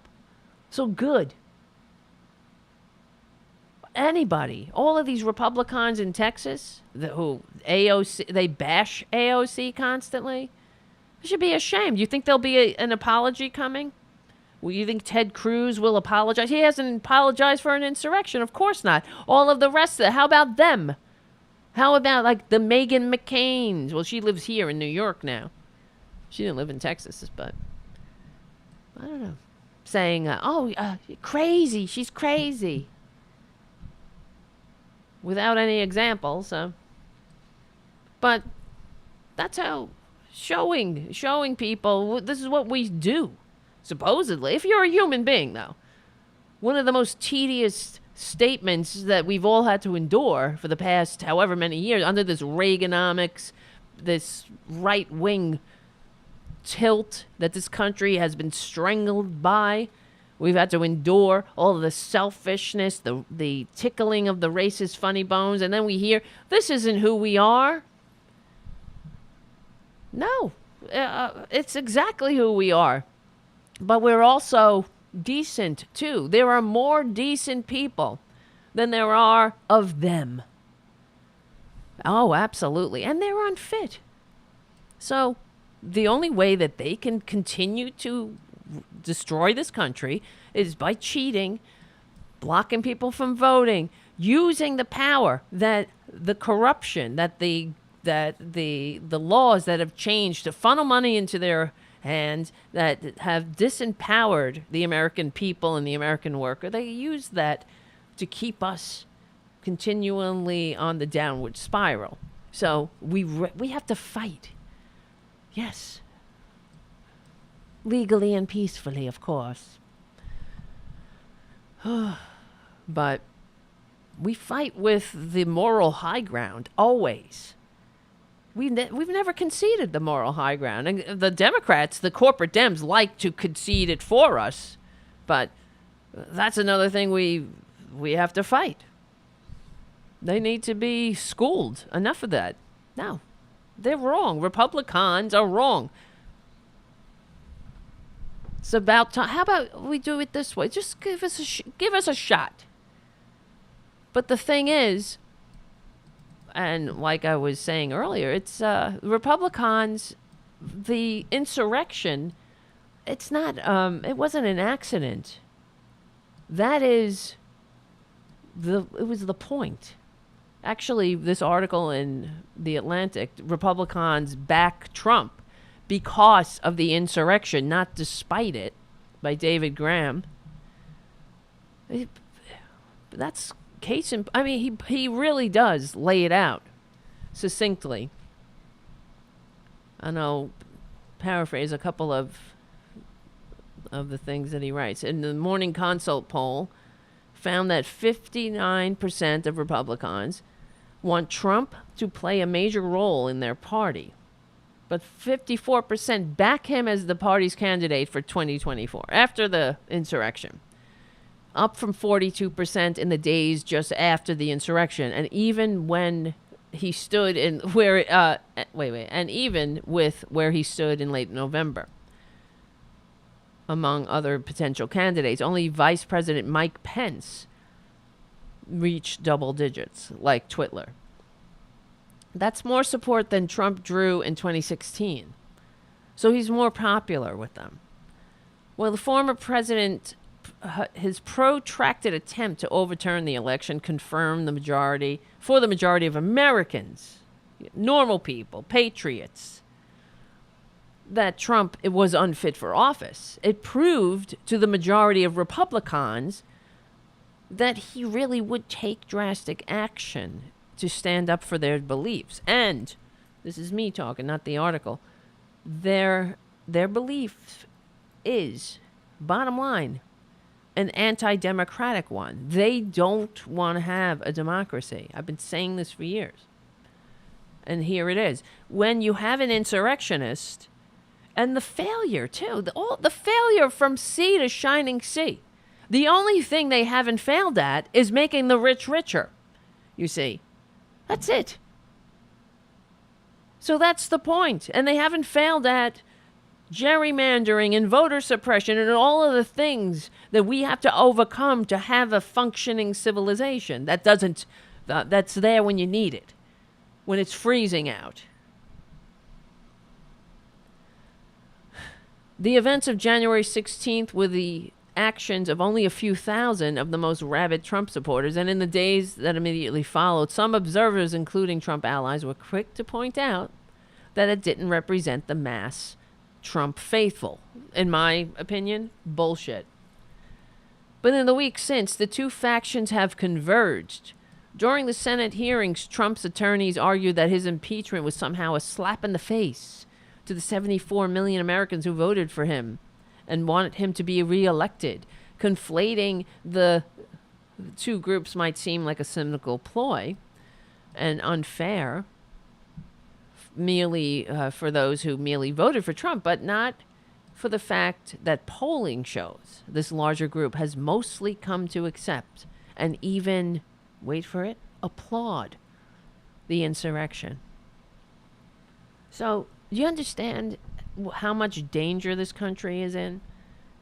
So good. Anybody, all of these Republicans in Texas who AOC, they bash AOC constantly. They should be ashamed. You think there'll be an apology coming? Well, you think Ted Cruz will apologize? He hasn't apologized for an insurrection. Of course not. All of the rest of it. How about them? How about like the Meghan McCains? Well, she lives here in New York now. She didn't live in Texas, but I don't know. Saying, crazy. She's crazy. Without any examples. But that's how showing people this is what we do. Supposedly, if you're a human being, though. One of the most tedious statements that we've all had to endure for the past however many years under this Reaganomics, this right-wing tilt that this country has been strangled by. We've had to endure all of the selfishness, the tickling of the racist funny bones, and then we hear, this isn't who we are. No, it's exactly who we are. But we're also decent, too. There are more decent people than there are of them. Oh, absolutely. And they're unfit. So the only way that they can continue to destroy this country is by cheating, blocking people from voting, using the power that the corruption, that the laws that have changed to funnel money into their hands, that have disempowered the American people and the American worker. They use that to keep us continually on the downward spiral. So we have to fight. Yes. Legally and peacefully, of course. But we fight with the moral high ground, always. We've never conceded the moral high ground. And the Democrats, the corporate Dems, like to concede it for us. But that's another thing we have to fight. They need to be schooled. Enough of that. No, they're wrong. Republicans are wrong. It's about time. How about we do it this way? Just give us a shot. But the thing is, and like I was saying earlier, it's Republicans, the insurrection, it's not, it wasn't an accident. That is, it was the point. Actually, this article in The Atlantic, Republicans back Trump because of the insurrection, not despite it, by David Graham. That's case in, I mean, he really does lay it out succinctly. I'll paraphrase a couple of the things that he writes. In the Morning Consult poll, found that 59% of Republicans want Trump to play a major role in their party, but 54% back him as the party's candidate for 2024 after the insurrection, up from 42% in the days just after the insurrection. And even when he stood in and even with where he stood in late November, among other potential candidates, only Vice President Mike Pence reached double digits, like Twitler. That's more support than Trump drew in 2016. So he's more popular with them. Well, the former president, his protracted attempt to overturn the election confirmed the majority of Americans, normal people, patriots, that Trump was unfit for office. It proved to the majority of Republicans that he really would take drastic action to stand up for their beliefs. And this is me talking, not the article. Their belief is, bottom line, an anti-democratic one. They don't want to have a democracy. I've been saying this for years. And here it is. When you have an insurrectionist, and the failure, too, the failure from sea to shining sea. The only thing they haven't failed at is making the rich richer, you see. That's it. So that's the point. And they haven't failed at gerrymandering and voter suppression and all of the things that we have to overcome to have a functioning civilization that's there when you need it, when it's freezing out. The events of January 16th were the actions of only a few thousand of the most rabid Trump supporters, and in the days that immediately followed, some observers, including Trump allies, were quick to point out that it didn't represent the mass Trump faithful. In my opinion, bullshit. But in the weeks since, the two factions have converged. During the Senate hearings, Trump's attorneys argued that his impeachment was somehow a slap in the face to the 74 million Americans who voted for him and wanted him to be reelected. Conflating the two groups might seem like a cynical ploy and unfair, merely for those who merely voted for Trump, but not for the fact that polling shows this larger group has mostly come to accept and even, wait for it, applaud the insurrection. So, do you understand how much danger this country is in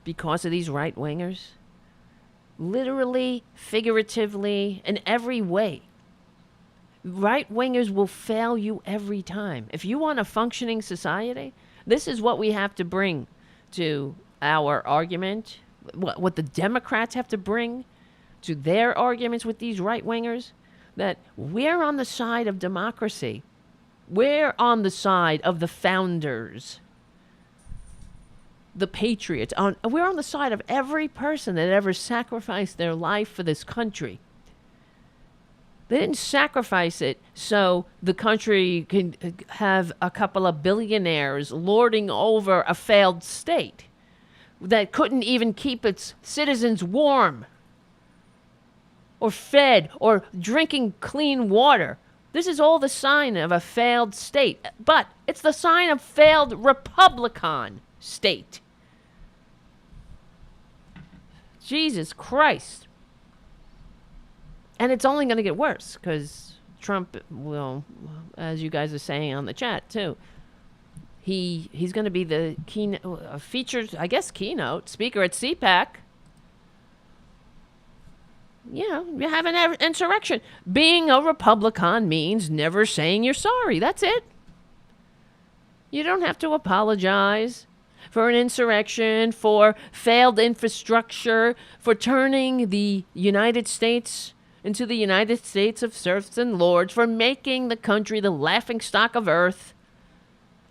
because of these right-wingers? Literally, figuratively, in every way. Right-wingers will fail you every time. If you want a functioning society, this is what we have to bring to our argument, what the Democrats have to bring to their arguments with these right-wingers, that we're on the side of democracy. We're on the side of the founders, the patriots. We're on the side of every person that ever sacrificed their life for this country. They didn't sacrifice it so the country can have a couple of billionaires lording over a failed state that couldn't even keep its citizens warm or fed or drinking clean water. This is all the sign of a failed state, but it's the sign of failed Republican state. Jesus Christ. And it's only going to get worse because Trump will, as you guys are saying on the chat too, he's going to be the featured, I guess, keynote speaker at CPAC. You have an insurrection. Being a Republican means never saying you're sorry. That's it. You don't have to apologize for an insurrection, for failed infrastructure, for turning the United States into the United States of serfs and lords, for making the country the laughingstock of Earth.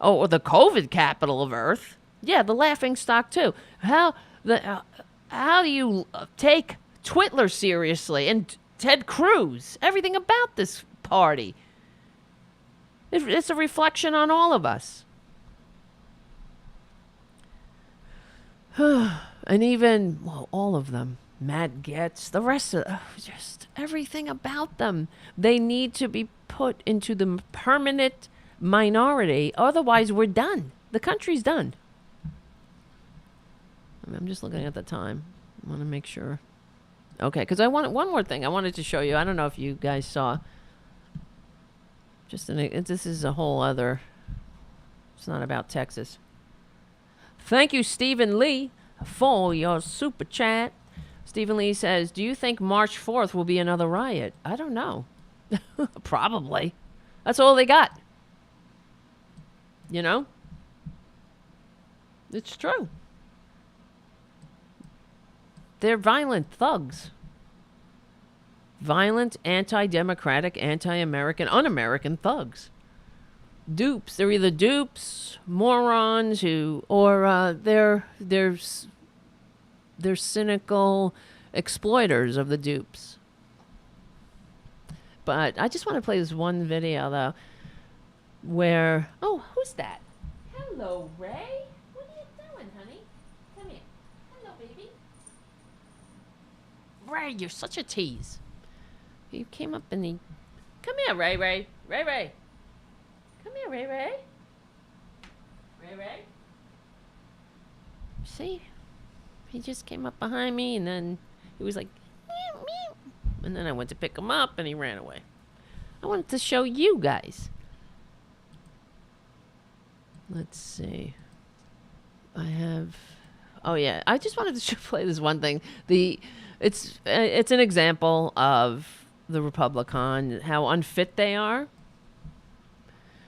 Oh, or the COVID capital of Earth. Yeah, the laughingstock too. How do you take Twitler seriously and Ted Cruz? Everything about this party. It's a reflection on all of us. And even, all of them. Matt Gaetz, the rest of just everything about them. They need to be put into the permanent minority. Otherwise, we're done. The country's done. I'm just looking at the time. I want to make sure. Okay, because I want one more thing I wanted to show you. I don't know if you guys saw. This is a whole other. It's not about Texas. Thank you, Stephen Lee, for your super chat. Stephen Lee says, do you think March 4th will be another riot? I don't know. Probably. That's all they got. You know? It's true. They're violent thugs. Violent, anti-democratic, anti-American, un-American thugs. Dupes. They're either dupes, morons or they're cynical exploiters of the dupes. But I just want to play this one video though, where who's that? Hello, Ray. What are you doing, honey? Come here. Hello, baby. Ray, you're such a tease. He came up and come here, Ray. Ray. Come here, Ray. Ray. See? He just came up behind me and then he was like, meow, meow. And then I went to pick him up and he ran away. I wanted to show you guys. Let's see. I just wanted to play this one thing. It's an example of the Republican, how unfit they are.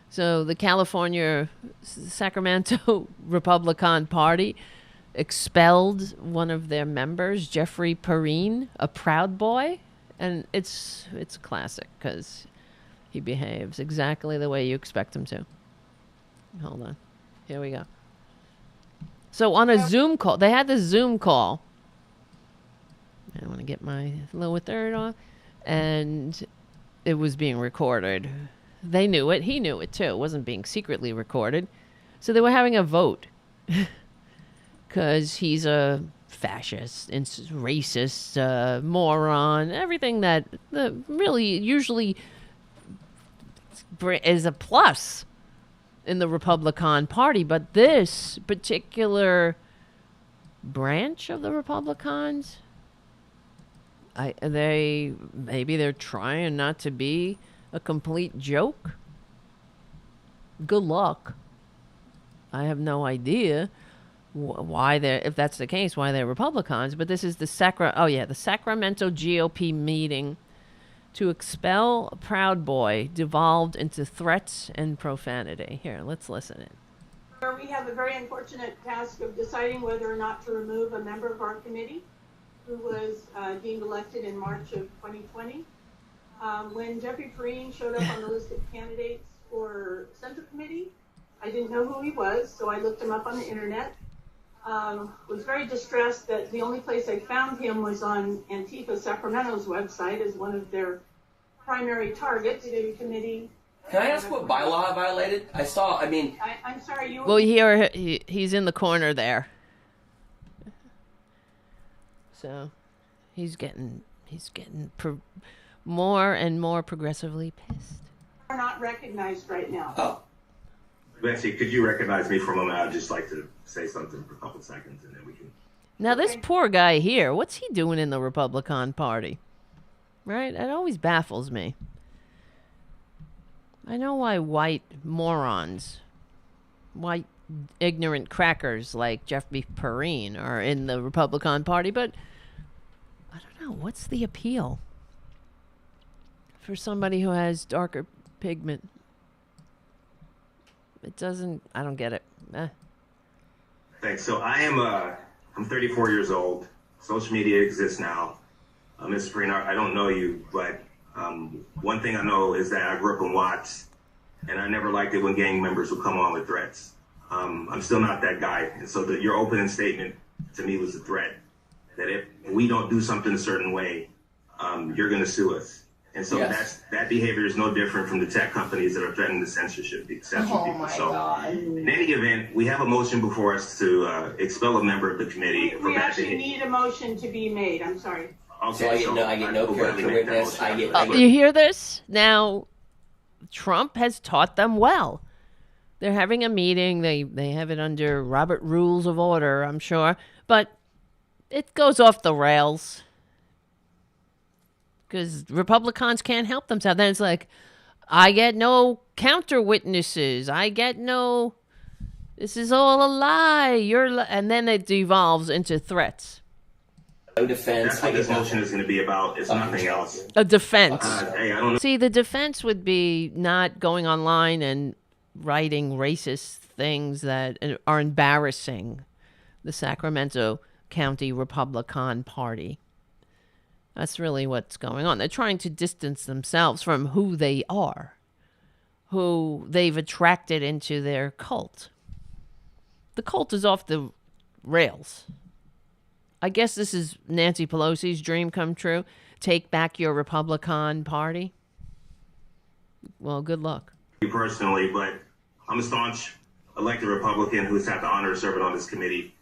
So the Sacramento Republican Party expelled one of their members, Jeffrey Perrine, a Proud Boy, and it's classic because he behaves exactly the way you expect him to. Hold on. Here we go. So on a Zoom call, they had the Zoom call. I want to get my lower third on. And it was being recorded. They knew it. He knew it, too. It wasn't being secretly recorded. So they were having a vote. Because he's a fascist, racist, moron, everything that really usually is a plus in the Republican Party. But this particular branch of the Republicans, maybe they're trying not to be a complete joke. Good luck. I have no idea why if that's the case, why they're Republicans. But this is the Sacramento GOP meeting to expel a Proud Boy devolved into threats and profanity. Here, let's listen in. We have a very unfortunate task of deciding whether or not to remove a member of our committee who was deemed elected in March of 2020. When Jeffrey Perrine showed up on the list of candidates for Central Committee, I didn't know who he was, so I looked him up on the internet. Was very distressed that the only place I found him was on Antifa Sacramento's website as one of their primary targets. The committee. Can I ask what bylaw I violated? I'm sorry, you. Well, he's in the corner there. So, he's getting more and more progressively pissed. Are not recognized right now. Oh. Betsy, could you recognize me for a moment? I'd just like to say something for a couple seconds, and then we can. Now, this poor guy here, what's he doing in the Republican Party? Right? It always baffles me. I know why white morons, white ignorant crackers like Jeffrey Perrine are in the Republican Party, but I don't know. What's the appeal for somebody who has darker pigment? I don't get it. Thanks. So I'm 34 years old. Social media exists now. Ms. Perrine, I don't know you, but one thing I know is that I grew up in Watts, and I never liked it when gang members would come on with threats. I'm still not that guy. And so your opening statement to me was a threat that if we don't do something a certain way, you're going to sue us. And so that behavior is no different from the tech companies that are threatening to censor people. So in any event, we have a motion before us to expel a member of the committee. We actually need a motion to be made. I'm sorry. Okay, so I get no character witness. You hear this? Now, Trump has taught them well. They're having a meeting. They have it under Robert Rules of Order, I'm sure. But it goes off the rails. Because Republicans can't help themselves. Then it's like, I get no counter witnesses. This is all a lie. And then it devolves into threats. No defense. That's what this motion is going to be about. It's nothing else. A defense. Hey, I don't know. See, the defense would be not going online and writing racist things that are embarrassing the Sacramento County Republican Party. That's really what's going on. They're trying to distance themselves from who they are, who they've attracted into their cult. The cult is off the rails. I guess this is Nancy Pelosi's dream come true. Take back your Republican Party. Well, good luck. Personally, but I'm a staunch elected Republican who's had the honor of serving on this committee,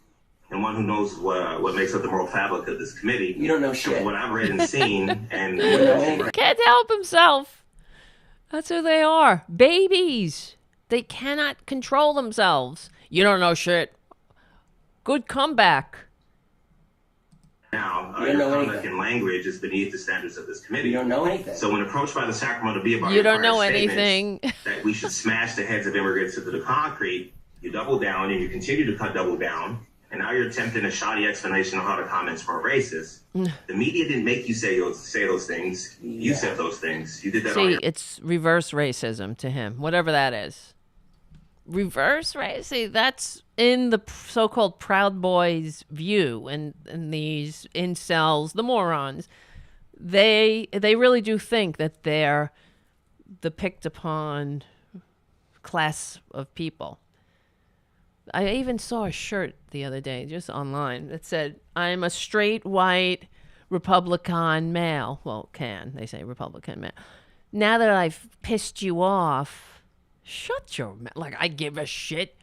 and one who knows what makes up the moral fabric of this committee. You don't know shit. From what I've read and seen, and can't help himself. That's who they are. Babies. They cannot control themselves. You don't know shit. Good comeback. Now, your conduct and language is beneath the standards of this committee. You don't know anything. So when approached by the Sacramento Bee about you don't know anything that we should smash the heads of immigrants into the concrete, you double down and you continue to cut double down. And now you're attempting a shoddy explanation of how the comments were racist. The media didn't make you say those things. You said those things. You did that. See, it's reverse racism to him, whatever that is. Reverse racism. See, that's in the so-called Proud Boys' view, and these incels, the morons. They really do think that they're the picked upon class of people. I even saw a shirt the other day, just online, that said, "I'm a straight white Republican male." Well, they say Republican male. Now that I've pissed you off, shut your mouth. Like, I give a shit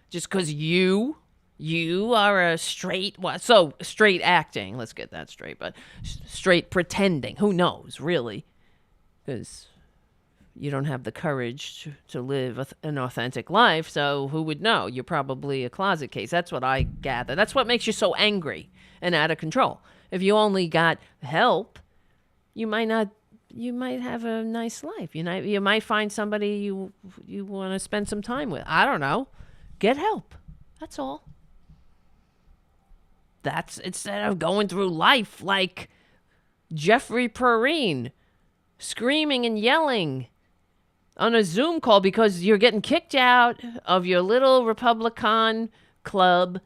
just because you are a straight, so straight acting. Let's get that straight, but straight pretending. Who knows, really? Because you don't have the courage to live an authentic life, so who would know? You're probably a closet case. That's what I gather. That's what makes you so angry and out of control. If you only got help, you might have a nice life. You might find somebody you want to spend some time with. I don't know. Get help. That's all. That's instead of going through life like Jeffrey Perrine, screaming and yelling on a Zoom call because you're getting kicked out of your little Republican club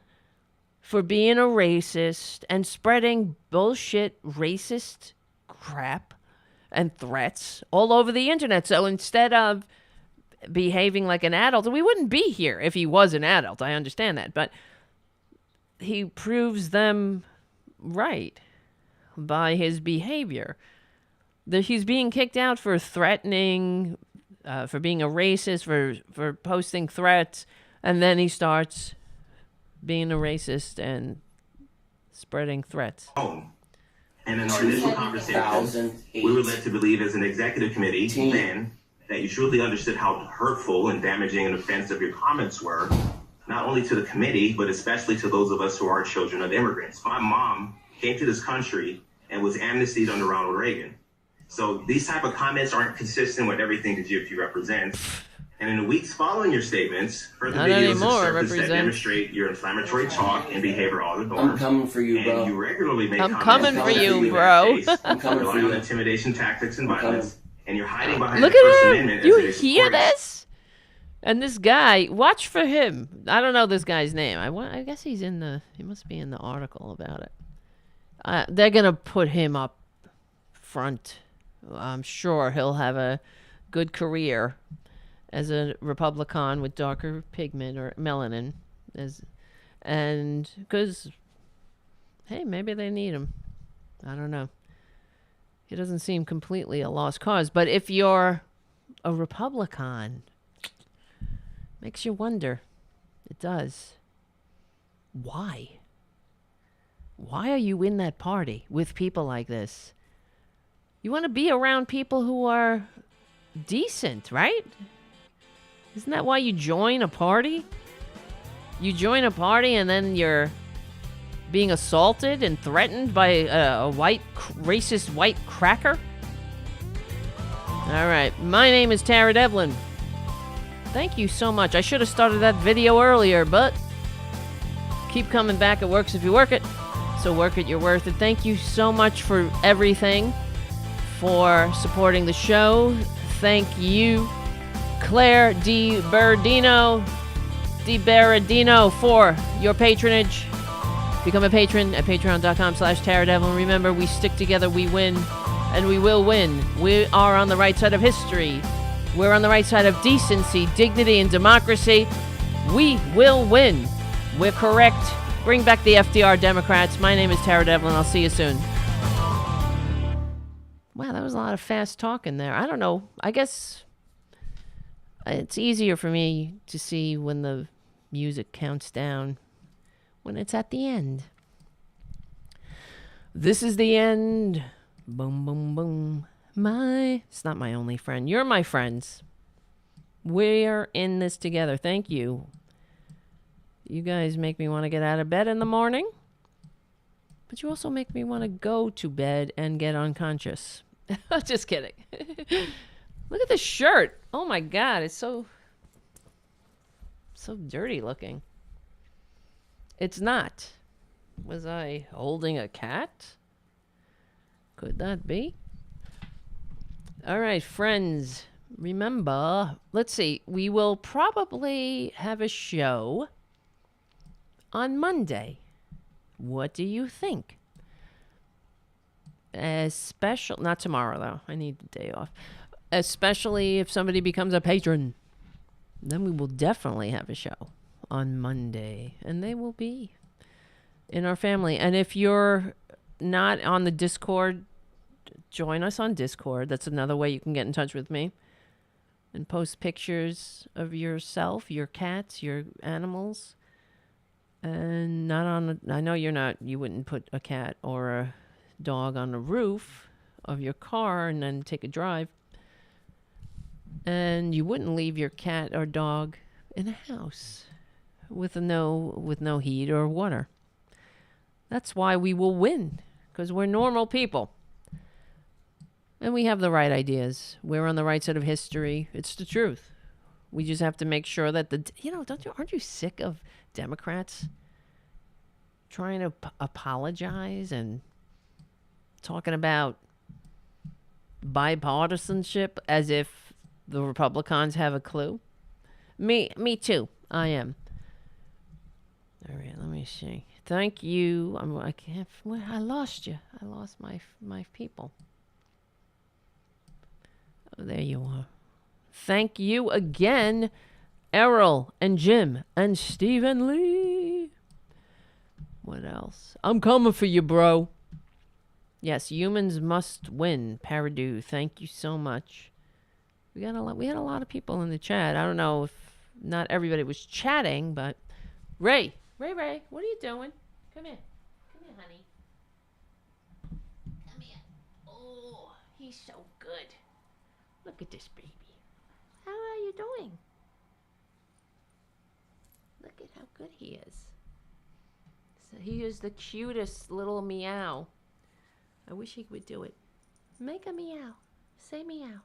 for being a racist and spreading bullshit racist crap and threats all over the internet. So instead of behaving like an adult, we wouldn't be here if he was an adult. I understand that. But he proves them right by his behavior. He's being kicked out for threatening, for being a racist, for posting threats, and then he starts being a racist and spreading threats. And in our initial conversation, we were led to believe as an executive committee then that you truly understood how hurtful and damaging and offensive your comments were, not only to the committee, but especially to those of us who are children of immigrants. My mom came to this country and was amnestied under Ronald Reagan. So these type of comments aren't consistent with everything the GOP represents. And in the weeks following your statements, further videos have surfaced that demonstrate your inflammatory talk and behavior all the norm. I'm coming for you, bro. And you regularly make I'm coming for you, bro. I'm coming for you. On intimidation tactics and violence, and you're hiding behind Look the First at him. Amendment. You hear this? And this guy, watch for him. I don't know this guy's name. I guess he must be in the article about it. They're going to put him up front. I'm sure he'll have a good career as a Republican with darker pigment or melanin, and because, hey, maybe they need him. I don't know. He doesn't seem completely a lost cause, but if you're a Republican, makes you wonder. It does. Why? Why are you in that party with people like this? You want to be around people who are decent, right? Isn't that why you join a party? You join a party and then you're being assaulted and threatened by a racist white cracker? All right. My name is Tara Devlin. Thank you so much. I should have started that video earlier, but keep coming back. It works if you work it. So work it, you're worth it. Thank you so much for everything, for supporting the show. Thank you, Claire DiBerardino, for your patronage. Become a patron at patreon.com/Taradevil. And remember, we stick together, we win, and we will win. We are on the right side of history. We're on the right side of decency, dignity, and democracy. We will win. We're correct. Bring back the FDR Democrats. My name is Taradevil, and I'll see you soon. Wow, that was a lot of fast talking there. I don't know. I guess it's easier for me to see when the music counts down, when it's at the end. This is the end. Boom, boom, boom. It's not my only friend. You're my friends. We're in this together. Thank you. You guys make me want to get out of bed in the morning, but you also make me want to go to bed and get unconscious. Just kidding. Look at this shirt. Oh my God, it's so dirty looking. It's not. Was I holding a cat? Could that be? All right, friends. Remember, let's see. We will probably have a show on Monday. What do you think? Not tomorrow though. I need the day off. Especially if somebody becomes a patron. Then we will definitely have a show on Monday. And they will be in our family. And if you're not on the Discord, join us on Discord. That's another way you can get in touch with me. And post pictures of yourself, your cats, your animals. And I know you wouldn't put a cat or a dog on the roof of your car and then take a drive. And you wouldn't leave your cat or dog in a house with no heat or water. That's why we will win, because we're normal people. And we have the right ideas. We're on the right side of history. It's the truth. We just have to make sure that aren't you sick of Democrats trying to apologize and talking about bipartisanship as if the Republicans have a clue? Me too. I am. All right, let me see. Thank you. I lost you. I lost my people. Oh, there you are. Thank you again, Errol and Jim and Stephen Lee. What else? I'm coming for you, bro. Yes, humans must win. Paradu, thank you so much. We had a lot of people in the chat. I don't know if not everybody was chatting, but Ray, what are you doing? Come here, honey. Come here. Oh, he's so good. Look at this baby. How are you doing? Look at how good he is. So he is the cutest little meow. I wish he would do it. Make a meow. Say meow.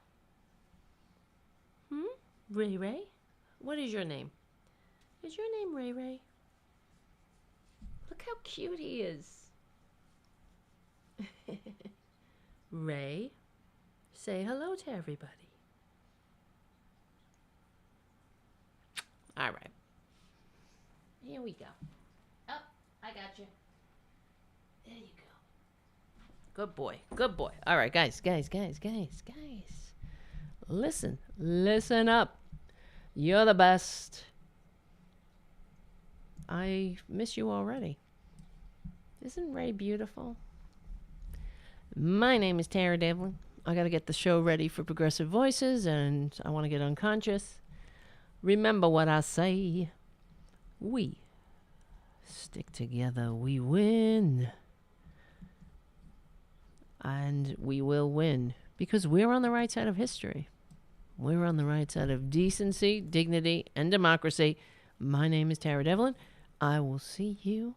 Ray? What is your name? Is your name Ray? Look how cute he is. Ray, say hello to everybody. All right. Here we go. Oh, I got you. There you go. Good boy. All right, guys. Listen up. You're the best. I miss you already. Isn't Ray beautiful? My name is Tara Devlin. I got to get the show ready for Progressive Voices, and I want to get unconscious. Remember what I say. We stick together, we win. And we will win because we're on the right side of history. We're on the right side of decency, dignity, and democracy. My name is Tara Devlin. I will see you